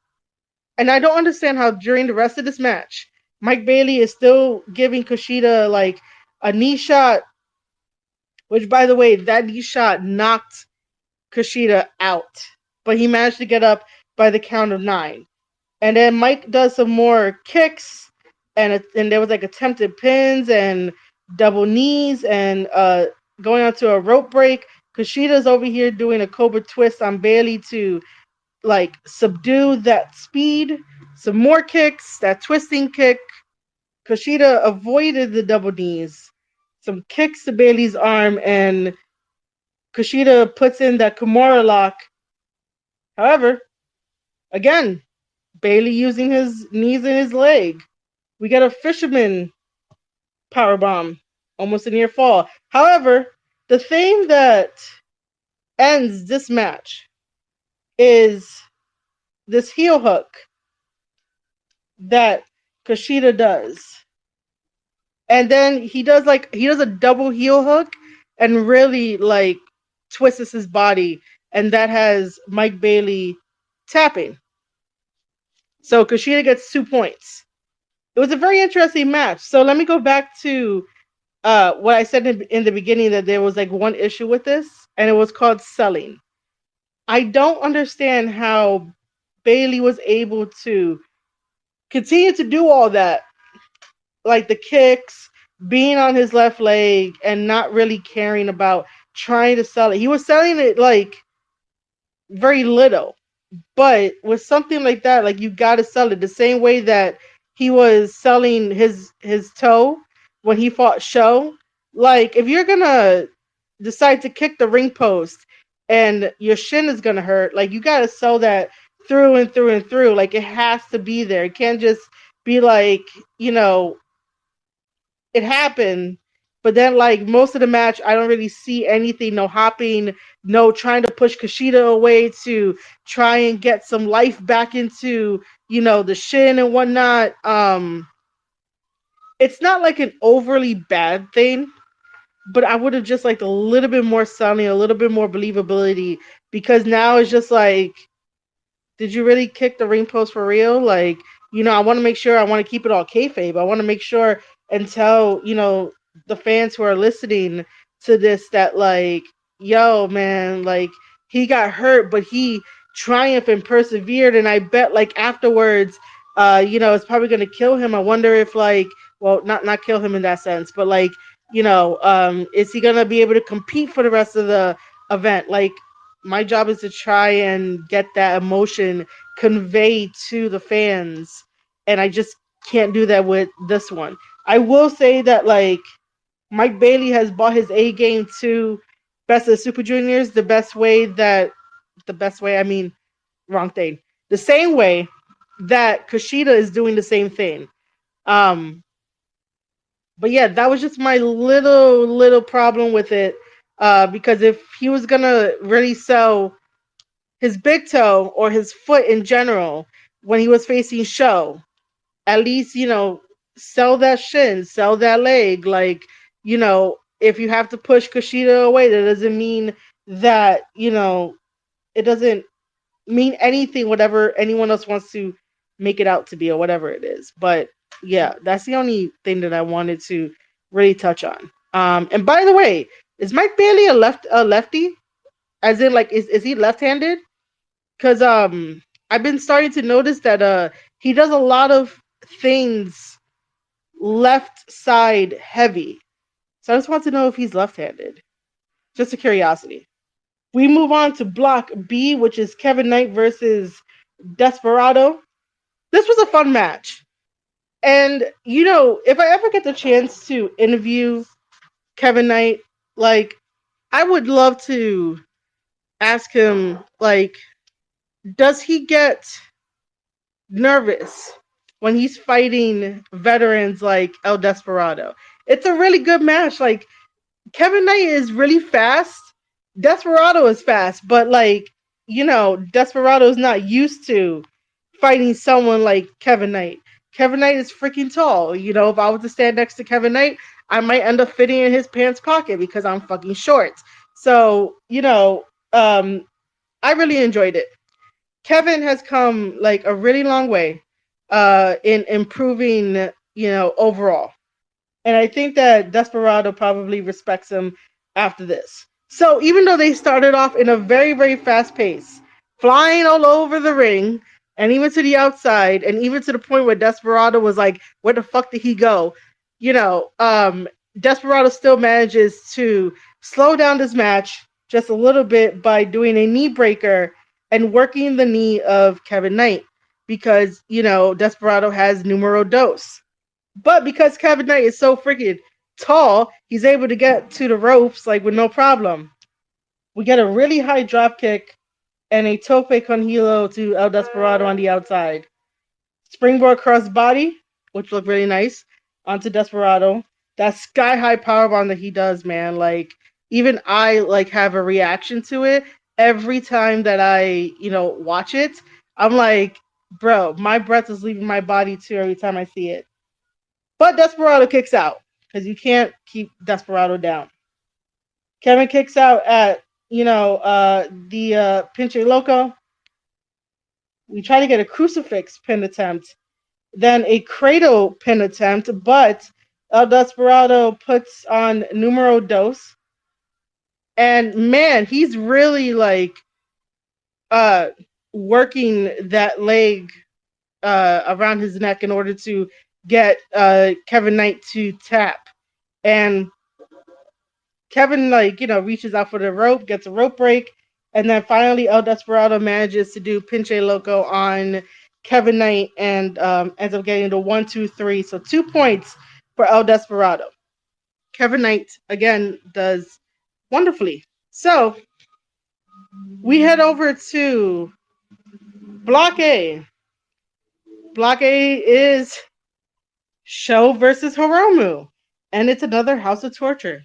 And I don't understand how during the rest of this match, Mike Bailey is still giving Kushida like a knee shot, which by the way, that knee shot knocked Kushida out. But he managed to get up by the count of 9. And then Mike does some more kicks, and there was like attempted pins and double knees and going on to a rope break. Kushida's over here doing a Cobra twist on Bailey to like subdue that speed. Some more kicks, that twisting kick. Kushida avoided the double knees. Some kicks to Bailey's arm, and Kushida puts in that Kimura lock. However, again, Bailey using his knees and his leg. We get a fisherman powerbomb, almost a near fall. However, the thing that ends this match is this heel hook that Kushida does. And then he does a double heel hook and really like twists his body, and that has Mike Bailey tapping. So Kushida gets 2 points. It was a very interesting match. So let me go back to what I said in the beginning, that there was like one issue with this, and it was called selling. I don't understand how Bailey was able to continue to do all that, like the kicks, being on his left leg, and not really caring about trying to sell it. He was selling it like very little. But with something like that, like you gotta sell it the same way that he was selling his toe when he fought Show. Like if you're gonna decide to kick the ring post and your shin is gonna hurt, like you gotta sell that through and through and through. Like it has to be there. It can't just be like, it happened But then, like, most of the match, I don't really see anything. No hopping, no trying to push Kushida away to try and get some life back into, the shin and whatnot. It's not like an overly bad thing, but I would have just liked a little bit more selling, a little bit more believability, because now it's just like, did you really kick the ring post for real? Like, I want to make sure, I want to keep it all kayfabe. I want to make sure and tell, the fans who are listening to this that, like, yo, man, like, he got hurt, but he triumphed and persevered. And I bet, like, afterwards, it's probably going to kill him. I wonder if, like, well, not kill him in that sense, but, like, is he going to be able to compete for the rest of the event? Like, my job is to try and get that emotion conveyed to the fans, and I just can't do that with this one. I will say that, like, Mike Bailey has bought his A game to Best of the Super Juniors I mean, wrong thing. The same way that Kushida is doing the same thing. Um, but yeah, that was just my little problem with it. Because if he was gonna really sell his big toe or his foot in general when he was facing Show, at least, sell that shin, sell that leg. Like, if you have to push Kushida away, that doesn't mean that, it doesn't mean anything, whatever anyone else wants to make it out to be or whatever it is. But yeah, that's the only thing that I wanted to really touch on. And by the way, is Mike Bailey a lefty? As in, like, is he left-handed? Because I've been starting to notice that he does a lot of things left side heavy. So I just want to know if he's left-handed. Just a curiosity. We move on to Block B, which is Kevin Knight versus Desperado. This was a fun match. And, if I ever get the chance to interview Kevin Knight, like, I would love to ask him, like, does he get nervous when he's fighting veterans like El Desperado? It's a really good match. Like, Kevin Knight is really fast. Desperado is fast, but, like, Desperado is not used to fighting someone like Kevin Knight. Kevin Knight is freaking tall. If I was to stand next to Kevin Knight, I might end up fitting in his pants pocket because I'm fucking short. So, I really enjoyed it. Kevin has come, like, a really long way in improving, overall. And I think that Desperado probably respects him after this. So even though they started off in a very, very fast pace, flying all over the ring, and even to the outside, and even to the point where Desperado was like, where the fuck did he go? Desperado still manages to slow down this match just a little bit by doing a knee breaker and working the knee of Kevin Knight because, Desperado has numero dos. But because Kevin Knight is so freaking tall, he's able to get to the ropes, like, with no problem. We get a really high drop kick and a tope con hilo to El Desperado on the outside. Springboard cross body, which looked really nice, onto Desperado. That sky high powerbomb that he does, man, like, even I, like, have a reaction to it every time that I, watch it. I'm like, bro, my breath is leaving my body too every time I see it. But Desperado kicks out because you can't keep Desperado down. Kevin kicks out at, the Pinche Loco. We try to get a crucifix pin attempt, then a cradle pin attempt, but El Desperado puts on numero dos. And man, he's really, like, working that leg around his neck in order to get Kevin Knight to tap. And Kevin, like, reaches out for the rope, gets a rope break, and then finally El Desperado manages to do Pinche Loco on Kevin Knight and ends up getting the 1, 2, 3. So 2 points for El Desperado. Kevin Knight, again, does wonderfully. So we head over to Block A. Block A is Show versus Hiromu. and it's another House of Torture.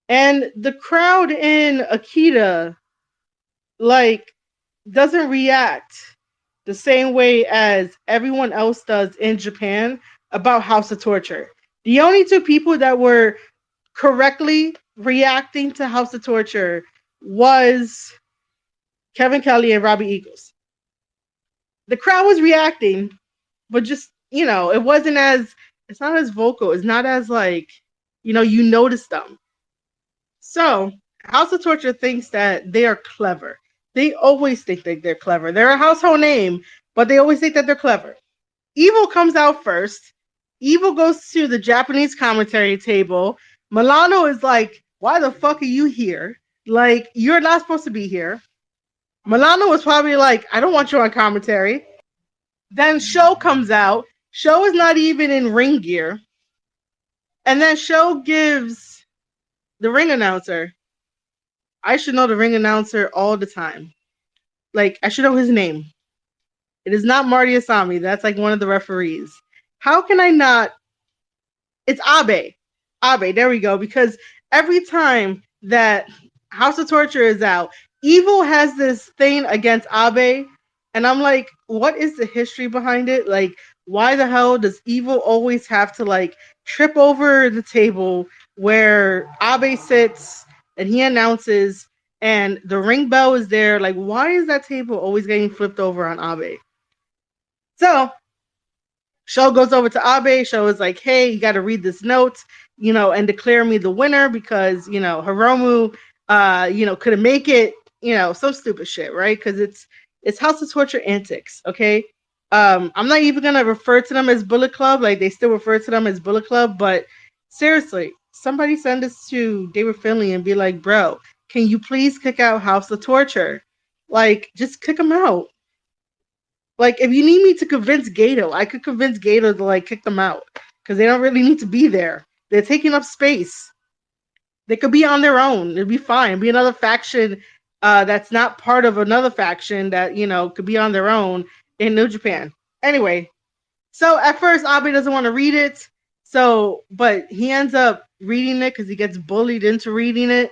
And the crowd in Akita, like, doesn't react the same way as everyone else does in Japan about House of Torture. The only two people that were correctly reacting to House of Torture was Kevin Kelly and Robbie Eagles. The crowd was reacting, but just, it wasn't as, it's not as vocal. It's not as like, you notice them. So House of Torture thinks that they are clever. They always think that they're clever. They're a household name, but they always think that they're clever. Evil comes out first. Evil goes to the Japanese commentary table. Milano is like, why the fuck are you here? Like, you're not supposed to be here. Milano was probably like, I don't want you on commentary. Then Sho comes out. Sho is not even in ring gear. And then Sho gives the ring announcer, I should know the ring announcer all the time. Like, I should know his name. It is not Marty Asami. That's like one of the referees. How can I not? It's Abe. Abe, there we go. Because every time that House of Torture is out, Evil has this thing against Abe. And I'm like, what is the history behind it? Like, why the hell does Evil always have to, like, trip over the table where Abe sits and he announces and the ring bell is there? Like, why is that table always getting flipped over on Abe? So Sho goes over to Abe. Sho is like, hey, you got to read this note, and declare me the winner because, Hiromu, couldn't make it, some stupid shit, right? Because it's House of Torture antics, okay? I'm not even going to refer to them as Bullet Club. Like, they still refer to them as Bullet Club. But seriously, somebody send this to David Finlay and be like, bro, can you please kick out House of Torture? Like, just kick them out. Like, if you need me to convince Gato, I could convince Gato to, like, kick them out. Because they don't really need to be there. They're taking up space. They could be on their own. It'd be fine. It'd be another faction that's not part of another faction that, could be on their own in New Japan. Anyway, so at first, Abe doesn't want to read it. But he ends up reading it because he gets bullied into reading it.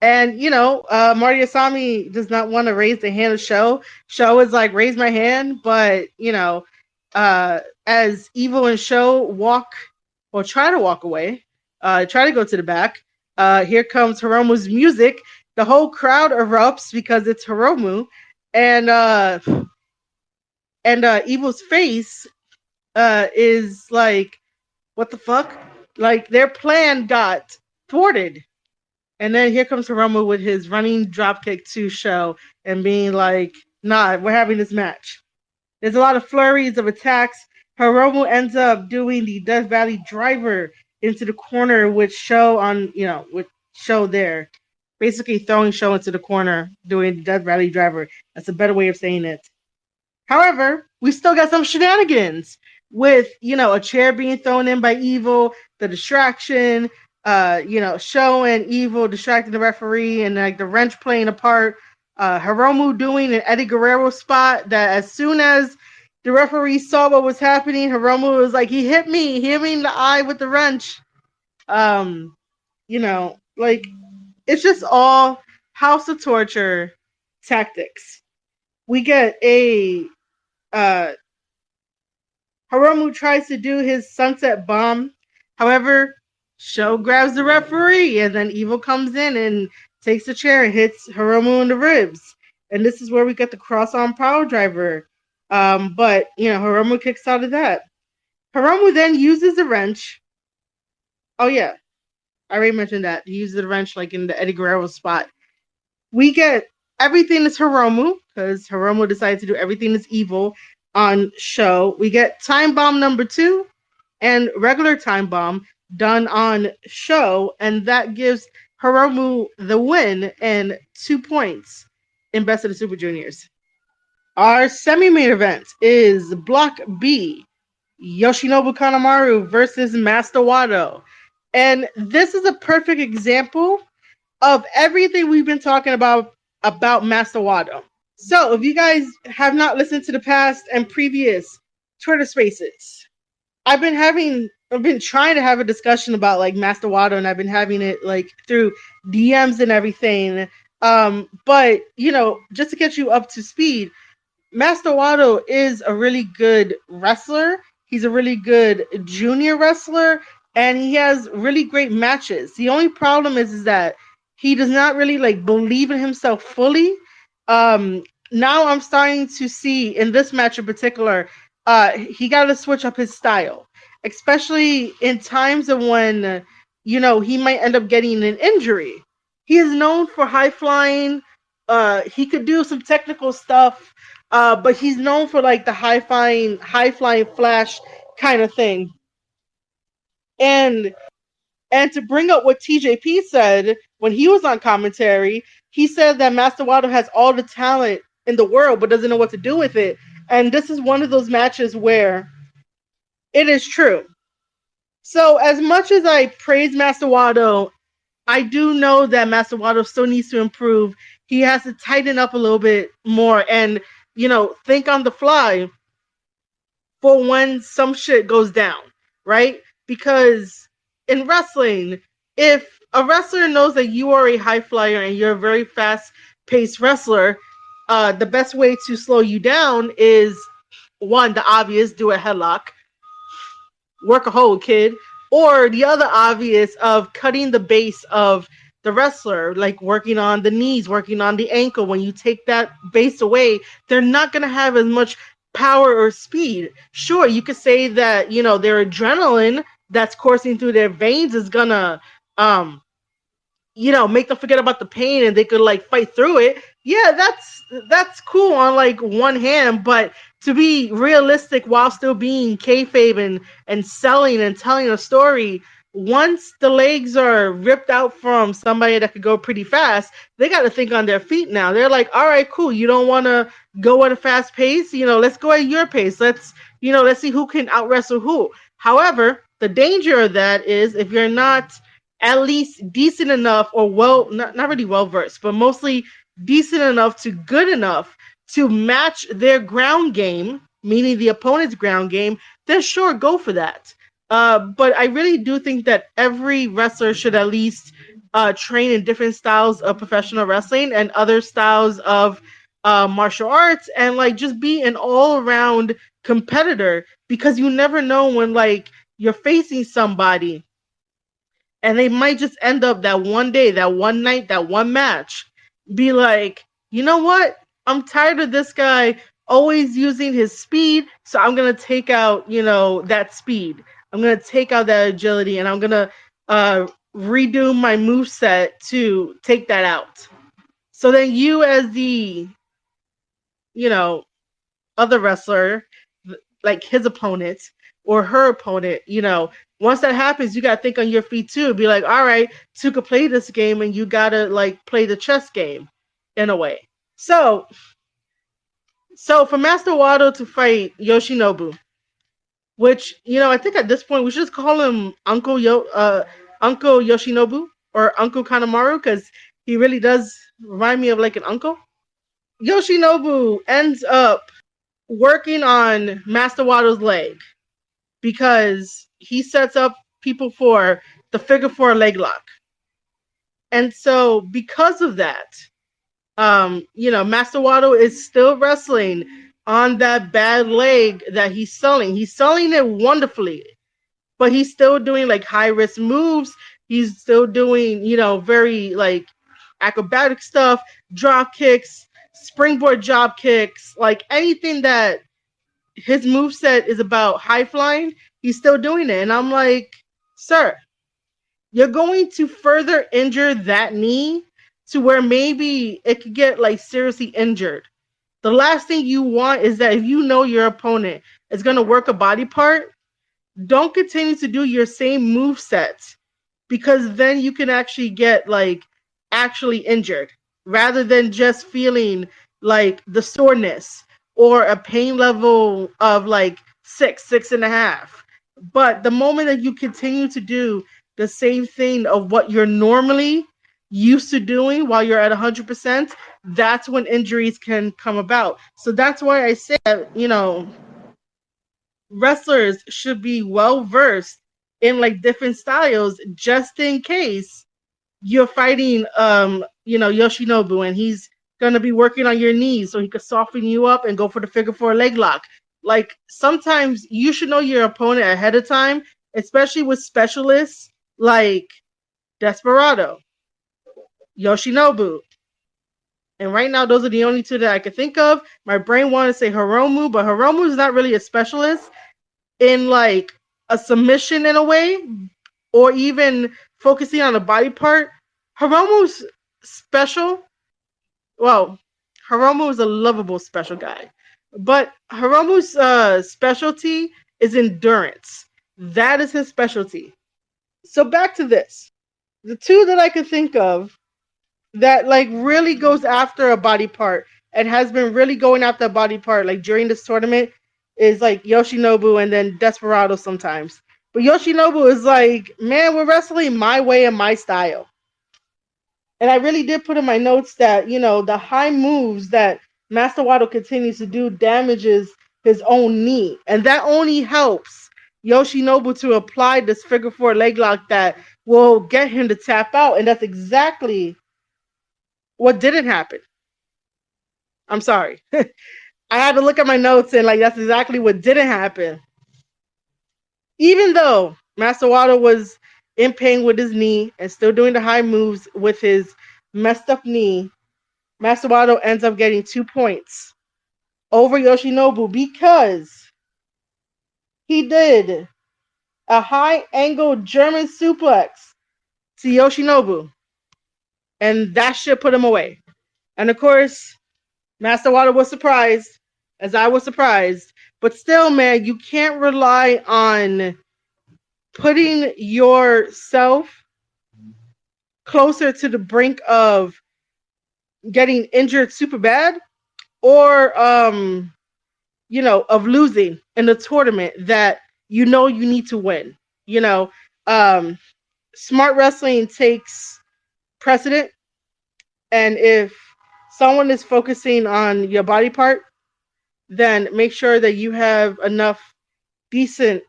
And, Marty Asami does not want to raise the hand of Sho. Sho is like, raise my hand. But, as Evil and Sho try to walk away, try to go to the back, here comes Hiromu's music. The whole crowd erupts because it's Hiromu. And Evil's face is like, what the fuck? Like, their plan got thwarted. And then here comes Hiromu with his running dropkick to Sho and being like, nah, we're having this match. There's a lot of flurries of attacks. Hiromu ends up doing the Death Valley driver into the corner with Sho with Sho there. Basically throwing Sho into the corner, doing the Death Valley driver. That's a better way of saying it. However, we still got some shenanigans with, a chair being thrown in by Evil, the distraction, Sho and Evil distracting the referee, and like the wrench playing a part. Hiromu doing an Eddie Guerrero spot that as soon as the referee saw what was happening, Hiromu was like, he hit me in the eye with the wrench. Like, it's just all House of Torture tactics. We get a Hiromu tries to do his sunset bomb. However, Sho grabs the referee, and then Evil comes in and takes the chair and hits Hiromu in the ribs. And this is where we get the cross-arm power driver. But, Hiromu kicks out of that. Hiromu then uses the wrench. Oh, yeah. I already mentioned that. He uses the wrench like in the Eddie Guerrero spot. We get everything is Hiromu, because Hiromu decided to do everything is Evil on Sho. We get time bomb number 2 and regular time bomb done on Sho, and that gives Hiromu the win and 2 points in Best of the Super Juniors. Our semi-main event is Block B, Yoshinobu Kanemaru versus Master Wato. And this is a perfect example of everything we've been talking about Master Wato. So if you guys have not listened to the past and previous Twitter spaces, I've been having I've been trying to have a discussion about like Master Wado, and I've been having it like through DMs and everything. But you know, just to get you up to speed, Master Wado is a really good wrestler. He's a really good junior wrestler, and he has really great matches. The only problem is that he does not really like believe in himself fully. Um, Now I'm starting to see in this match in particular, he got to switch up his style, especially in times of when you know he might end up getting an injury. He is known for high flying. He could do some technical stuff, but he's known for like the high flying flash kind of thing. And and to bring up what TJP said when he was on commentary, he said that Master Wato has all the talent in the world but doesn't know what to do with it. And this is one of those matches where it is true. So as much as I praise Master Wato, I do know that Master Wato still needs to improve. He has to tighten up a little bit more and, you know, think on the fly for when some shit goes down, right? Because in wrestling, if a wrestler knows that you are a high flyer and you're a very fast paced wrestler, the best way to slow you down is one, the obvious, do a headlock, work a hold, kid, or the other obvious of cutting the base of the wrestler, like working on the knees, working on the ankle. When you take that base away, they're not going to have as much power or speed. Sure, you could say that, you know, their adrenaline that's coursing through their veins is going to um you know, make them forget about the pain and they could like fight through it. Yeah, that's cool on like one hand, but to be realistic while still being kayfabe and selling and telling a story, once the legs are ripped out from somebody that could go pretty fast, they got to think on their feet now. They're like, all right, cool. You don't want to go at a fast pace, you know, let's go at your pace. Let's, you know, let's see who can out wrestle who. However, the danger of that is if you're not at least decent enough or well, not really well versed, but mostly decent enough to good enough to match their ground game, meaning the opponent's ground game, then sure, go for that. But I really do think that every wrestler should at least train in different styles of professional wrestling and other styles of martial arts, and like just be an all-around competitor, because you never know when like you're facing somebody and they might just end up that one day, that one night, that one match, be like, you know what? I'm tired of this guy always using his speed, so I'm gonna take out, you know, that speed. I'm gonna take out that agility, and I'm gonna redo my move set to take that out. So then you, as the, you know, other wrestler, like his opponent or her opponent, you know, once that happens, you gotta think on your feet too. Be like, all right, two could play this game, and you gotta like play the chess game in a way. So, so for Master Wado to fight Yoshinobu, which, you know, I think at this point we should just call him Uncle Yoshinobu or Uncle Kanemaru, because he really does remind me of like an uncle. Yoshinobu ends up working on Master Wado's leg because he sets up people for the figure four leg lock. And so because of that, you know, Master Wado is still wrestling on that bad leg that he's selling. He's selling it wonderfully, but he's still doing like high risk moves. He's still doing, you know, very like acrobatic stuff, drop kicks, springboard job kicks, like anything that his move set is about high flying, he's still doing it. And I'm like, sir, you're going to further injure that knee to where maybe it could get like seriously injured. The last thing you want is that if you know your opponent is going to work a body part, don't continue to do your same move sets, because then you can actually get like actually injured rather than just feeling like the soreness or a pain level of like 6.5. But the moment that you continue to do the same thing of what you're normally used to doing while you're at 100%, that's when injuries can come about. So that's why I say that, you know, wrestlers should be well versed in like different styles just in case you're fighting Yoshinobu and he's gonna be working on your knees so he could soften you up and go for the figure four leg lock. Like sometimes you should know your opponent ahead of time, especially with specialists like Desperado, Yoshinobu. And right now those are the only two that I could think of. My brain wanted to say Hiromu, but Hiromu is not really a specialist in like a submission in a way, or even focusing on a body part. Hiromu's special. Well, Hiromu is a lovable special guy, but Hiromu's specialty is endurance. That is his specialty. So back to this. The two that I could think of that like really goes after a body part and has been really going after a body part like during this tournament is like Yoshinobu and then Desperado sometimes. But Yoshinobu is like, man, we're wrestling my way and my style. And I really did put in my notes that, the high moves that Master Wato continues to do damages his own knee. And that only helps Yoshinobu to apply this figure four leg lock that will get him to tap out. And that's exactly what didn't happen. I'm sorry. I had to look at my notes and like that's exactly what didn't happen. Even though Master Wato was in pain with his knee and still doing the high moves with his messed up knee, Master Wato ends up getting 2 points over Yoshinobu because he did a high angle German suplex to Yoshinobu. And that shit put him away. And of course, Master Wato was surprised, as I was surprised. But still, man, you can't rely on putting yourself closer to the brink of getting injured super bad or of losing in a tournament that you need to win. Smart wrestling takes precedent, and if someone is focusing on your body part, then make sure that you have enough decent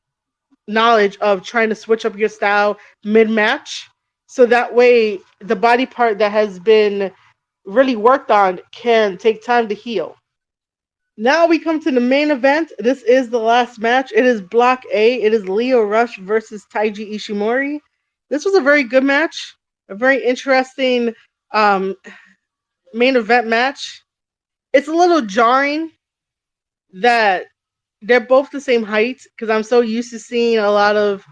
knowledge of trying to switch up your style mid-match, so that way the body part that has been really worked on can take time to heal. Now we come to the main event. This is the last match. It is Block A. It is Lio Rush versus Taiji Ishimori. This was a very good match, a very interesting main event match. It's a little jarring that they're both the same height because I'm so used to seeing a lot of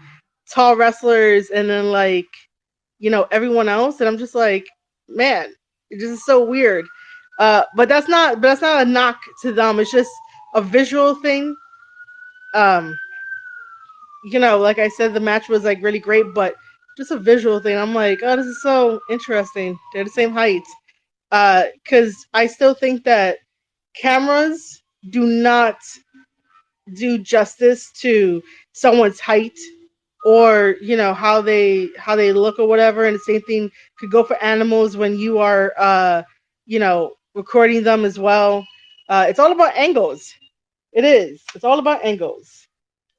tall wrestlers and then everyone else, and I'm just like, man, it just is so weird. But that's not a knock to them. It's just a visual thing. Like I said, the match was like really great, but just a visual thing. I'm like, oh, this is so interesting. They're the same height. Because I still think that cameras do not do justice to someone's height or how they look or whatever. And the same thing could go for animals when you are recording them as well. It's all about angles. It's all about angles.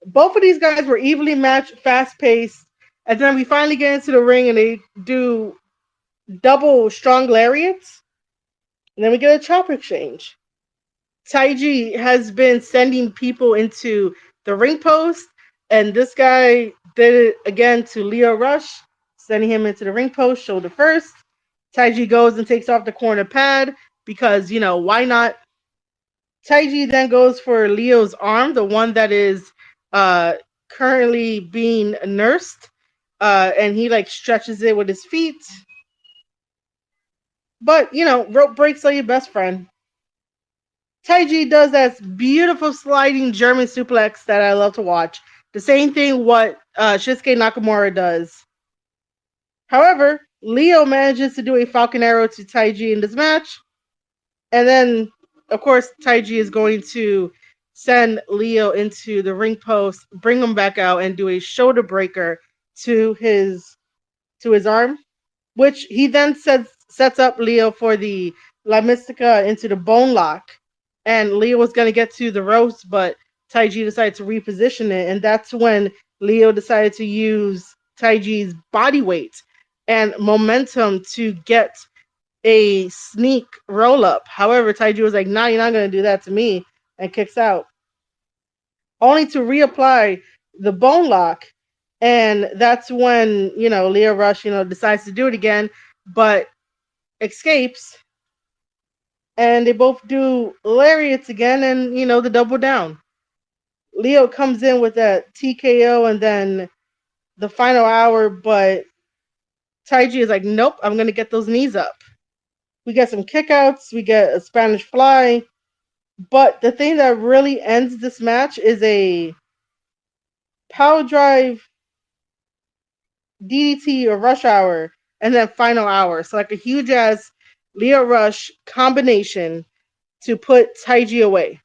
Both of these guys were evenly matched, fast paced, and then we finally get into the ring and they do double strong lariats, and then we get a chop exchange. Taiji has been sending people into the ring post, and this guy did it again to Lio Rush, sending him into the ring post, shoulder first. Taiji goes and takes off the corner pad because, why not? Taiji then goes for Leo's arm, the one that is currently being nursed, and he stretches it with his feet. But, rope breaks are your best friend. Taiji does that beautiful sliding German suplex that I love to watch. The same thing what Shinsuke Nakamura does. However, Leo manages to do a Falcon Arrow to Taiji in this match. And then, of course, Taiji is going to send Leo into the ring post, bring him back out, and do a shoulder breaker to his arm, which he then sets up Leo for the La Mystica into the bone lock. And Leo was going to get to the ropes, but Taiji decided to reposition it. And that's when Leo decided to use Taiji's body weight and momentum to get a sneak roll up. However, Taiji was like, "Nah, you're not gonna do that to me," and kicks out, only to reapply the bone lock. And that's when, Leo Rush, decides to do it again, but escapes, and they both do lariats again, and the double down. Leo comes in with that TKO and then the final hour, but Taiji is like, nope, I'm gonna get those knees up. We get some kickouts, we get a Spanish fly, but the thing that really ends this match is a power drive DDT or rush hour, and then final hour. So like a huge ass Leo Rush combination to put Taiji away.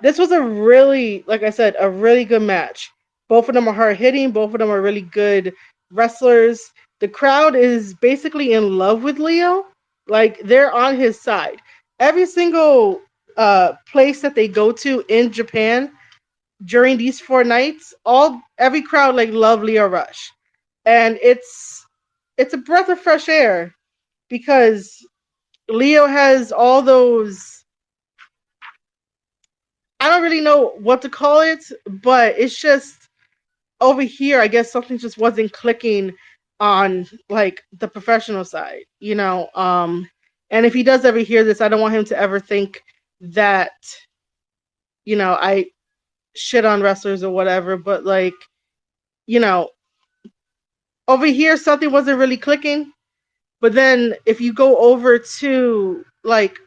This was a really, like I said, a really good match. Both of them are hard hitting. Both of them are really good wrestlers. The crowd is basically in love with Leo. Like they're on his side. Every single place that they go to in Japan during these 4 nights, every crowd like love Leo Rush, and it's a breath of fresh air because Leo has all those, I don't really know what to call it, but it's just over here, I guess something just wasn't clicking on like the professional side, and if he does ever hear this, I don't want him to ever think that, I shit on wrestlers or whatever, but like, you know, over here something wasn't really clicking. But then if you go over to like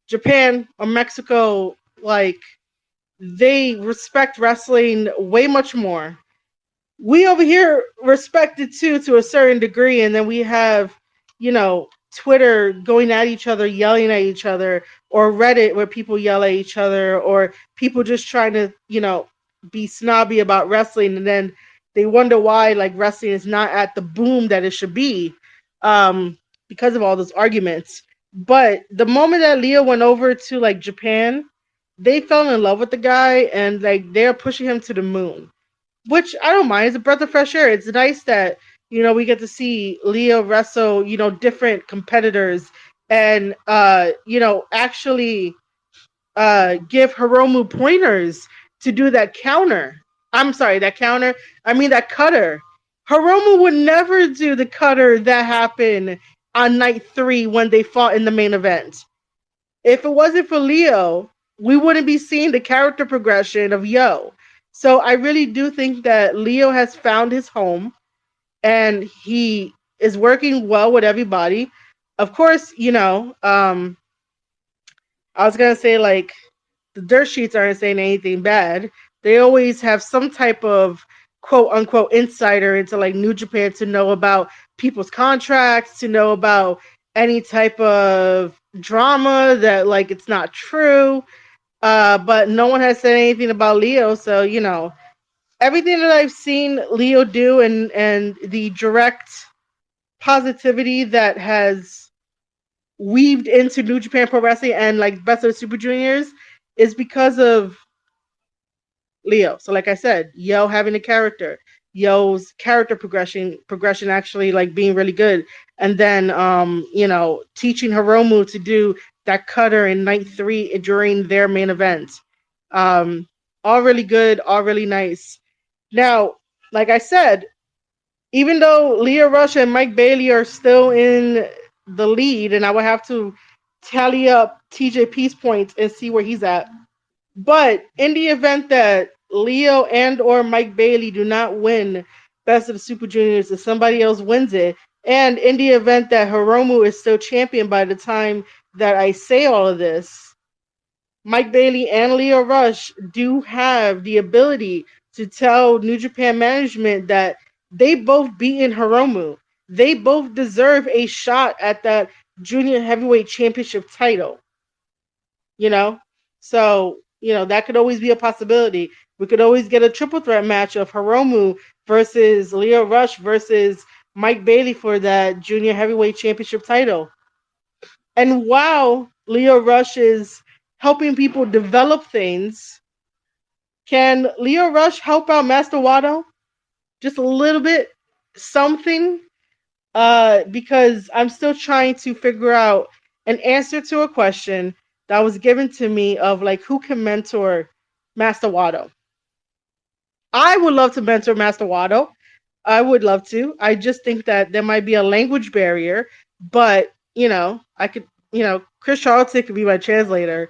Japan or Mexico, like they respect wrestling way much more. We over here respect it too to a certain degree, and then we have, Twitter going at each other, yelling at each other, or Reddit where people yell at each other, or people just trying to, be snobby about wrestling, and then they wonder why like wrestling is not at the boom that it should be, because of all those arguments. But the moment that Leo went over to like Japan, they fell in love with the guy, and like they're pushing him to the moon, which I don't mind. It's a breath of fresh air. It's nice that, we get to see Leo wrestle, different competitors, and actually give Hiromu pointers to do that counter. I'm sorry, that counter. I mean that cutter. Hiromu would never do the cutter that happened on night 3 when they fought in the main event. If it wasn't for Leo, we wouldn't be seeing the character progression of Yo. So I really do think that Leo has found his home, and he is working well with everybody. Of course, I was gonna say like the dirt sheets aren't saying anything bad. They always have some type of quote unquote insider into like New Japan to know about people's contracts, to know about any type of drama that like it's not true. But no one has said anything about Leo, so everything that I've seen Leo do, and the direct positivity that has weaved into New Japan Pro Wrestling and like Best of the Super Juniors is because of Leo. So like I said, Yo having a character, Yo's character progression actually like being really good, and then teaching Hiromu to do that cutter in night 3 during their main event. All really good, all really nice. Now, like I said, even though Leo Rush and Mike Bailey are still in the lead, and I would have to tally up TJP's points and see where he's at. But in the event that Leo and or Mike Bailey do not win Best of the Super Juniors, if somebody else wins it, and in the event that Hiromu is still champion by the time that I say all of this, Mike Bailey and Leo Rush do have the ability to tell New Japan management that they both beaten Hiromu. They both deserve a shot at that junior heavyweight championship title. So, that could always be a possibility. We could always get a triple threat match of Hiromu versus Leo Rush versus Mike Bailey for that junior heavyweight championship title. And while Leo Rush is helping people develop things, can Leo Rush help out Master Wato? just a little bit something, because I'm still trying to figure out an answer to a question that was given to me of like who can mentor Master Wado. I would love to mentor Master Wado. I would love to. I just think that there might be a language barrier, but I could, Chris Charlton could be my translator.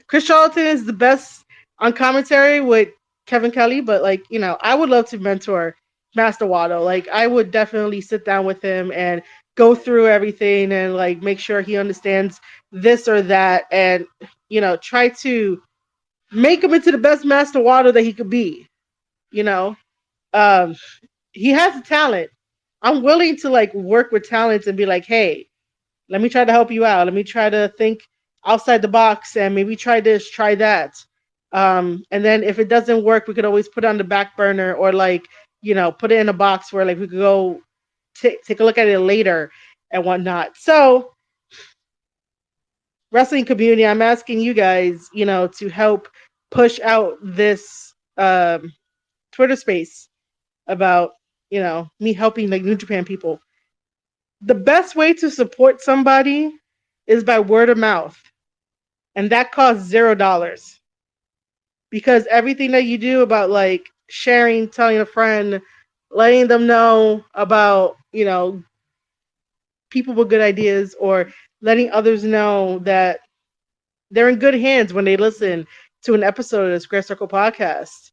Chris Charlton is the best on commentary with Kevin Kelly, but like, I would love to mentor Master Wado. Like, I would definitely sit down with him and go through everything and like make sure he understands this or that, and try to make him into the best Master Wado that he could be. You know, um, he has a talent. I'm willing to like work with talents and be like, hey, let me try to help you out. Let me try to think outside the box and maybe try this, try that. And then if it doesn't work, we could always put it on the back burner, or like, put it in a box where like we could go take a look at it later and whatnot. So, wrestling community, I'm asking you guys, to help push out this Twitter space about, me helping like New Japan people. The best way to support somebody is by word of mouth. And that costs $0. Because everything that you do about like sharing, telling a friend, letting them know about, people with good ideas, or letting others know that they're in good hands when they listen to an episode of the Square Circle podcast.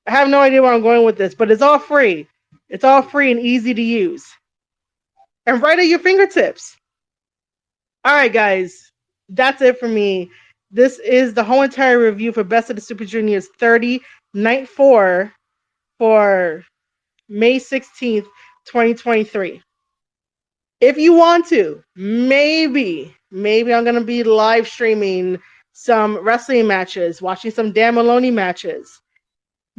I have no idea where I'm going with this, but it's all free. It's all free and easy to use. And right at your fingertips. All right, guys. That's it for me. This is the whole entire review for Best of the Super Juniors 30, Night 4 for May 16th, 2023. If you want to, maybe I'm going to be live streaming some wrestling matches, watching some Dan Maloney matches.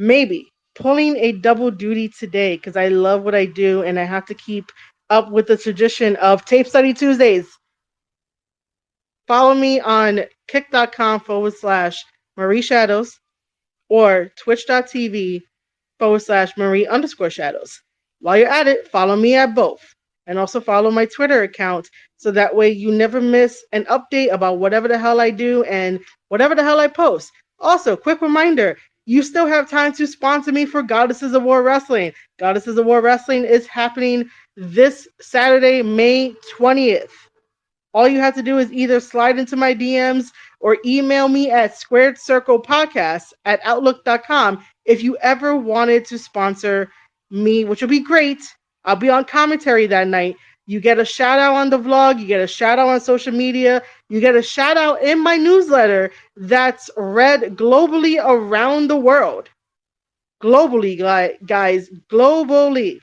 Maybe pulling a double duty today because I love what I do and I have to keep up with the tradition of Tape Study Tuesdays. Follow me on kick.com/Marie Shadows or twitch.tv/Marie_Shadows. While you're at it, follow me at both. And also follow my Twitter account so that way you never miss an update about whatever the hell I do and whatever the hell I post. Also, quick reminder, you still have time to sponsor me for Goddesses of War Wrestling. Goddesses of War Wrestling is happening this Saturday, May 20th. All you have to do is either slide into my DMs or email me at squaredcirclepodcast@outlook.com if you ever wanted to sponsor me, which would be great. I'll be on commentary that night. You get a shout out on the vlog. You get a shout out on social media. You get a shout out in my newsletter that's read globally around the world. Globally, guys, globally.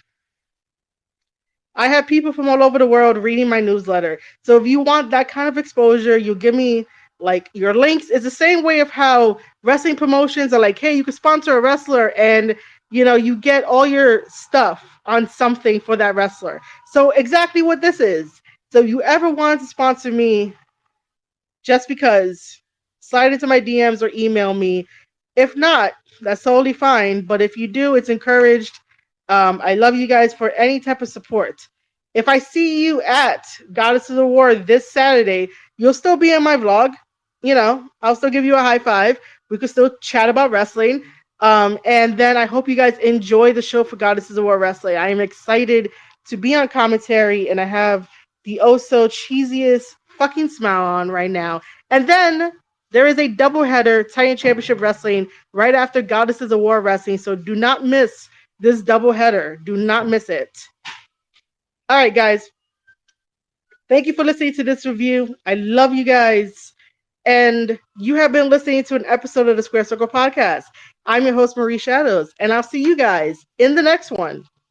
I have people from all over the world reading my newsletter. So if you want that kind of exposure, you give me like your links. It's the same way of how wrestling promotions are like, hey, you can sponsor a wrestler and you get all your stuff on something for that wrestler. So exactly what this is. So if you ever wanted to sponsor me, just because, slide into my DMs or email me. If not, that's totally fine. But if you do, it's encouraged. I love you guys for any type of support. If I see you at Goddesses of War this Saturday, you'll still be in my vlog. I'll still give you a high five. We could still chat about wrestling. And then I hope you guys enjoy the show for Goddesses of War Wrestling. I am excited to be on commentary, and I have the oh so cheesiest fucking smile on right now. And then there is a doubleheader Titan Championship Wrestling right after Goddesses of War Wrestling. So do not miss this doubleheader. Do not miss it. All right, guys. Thank you for listening to this review. I love you guys. And you have been listening to an episode of the Square Circle Podcast. I'm your host, Marie Shadows, and I'll see you guys in the next one.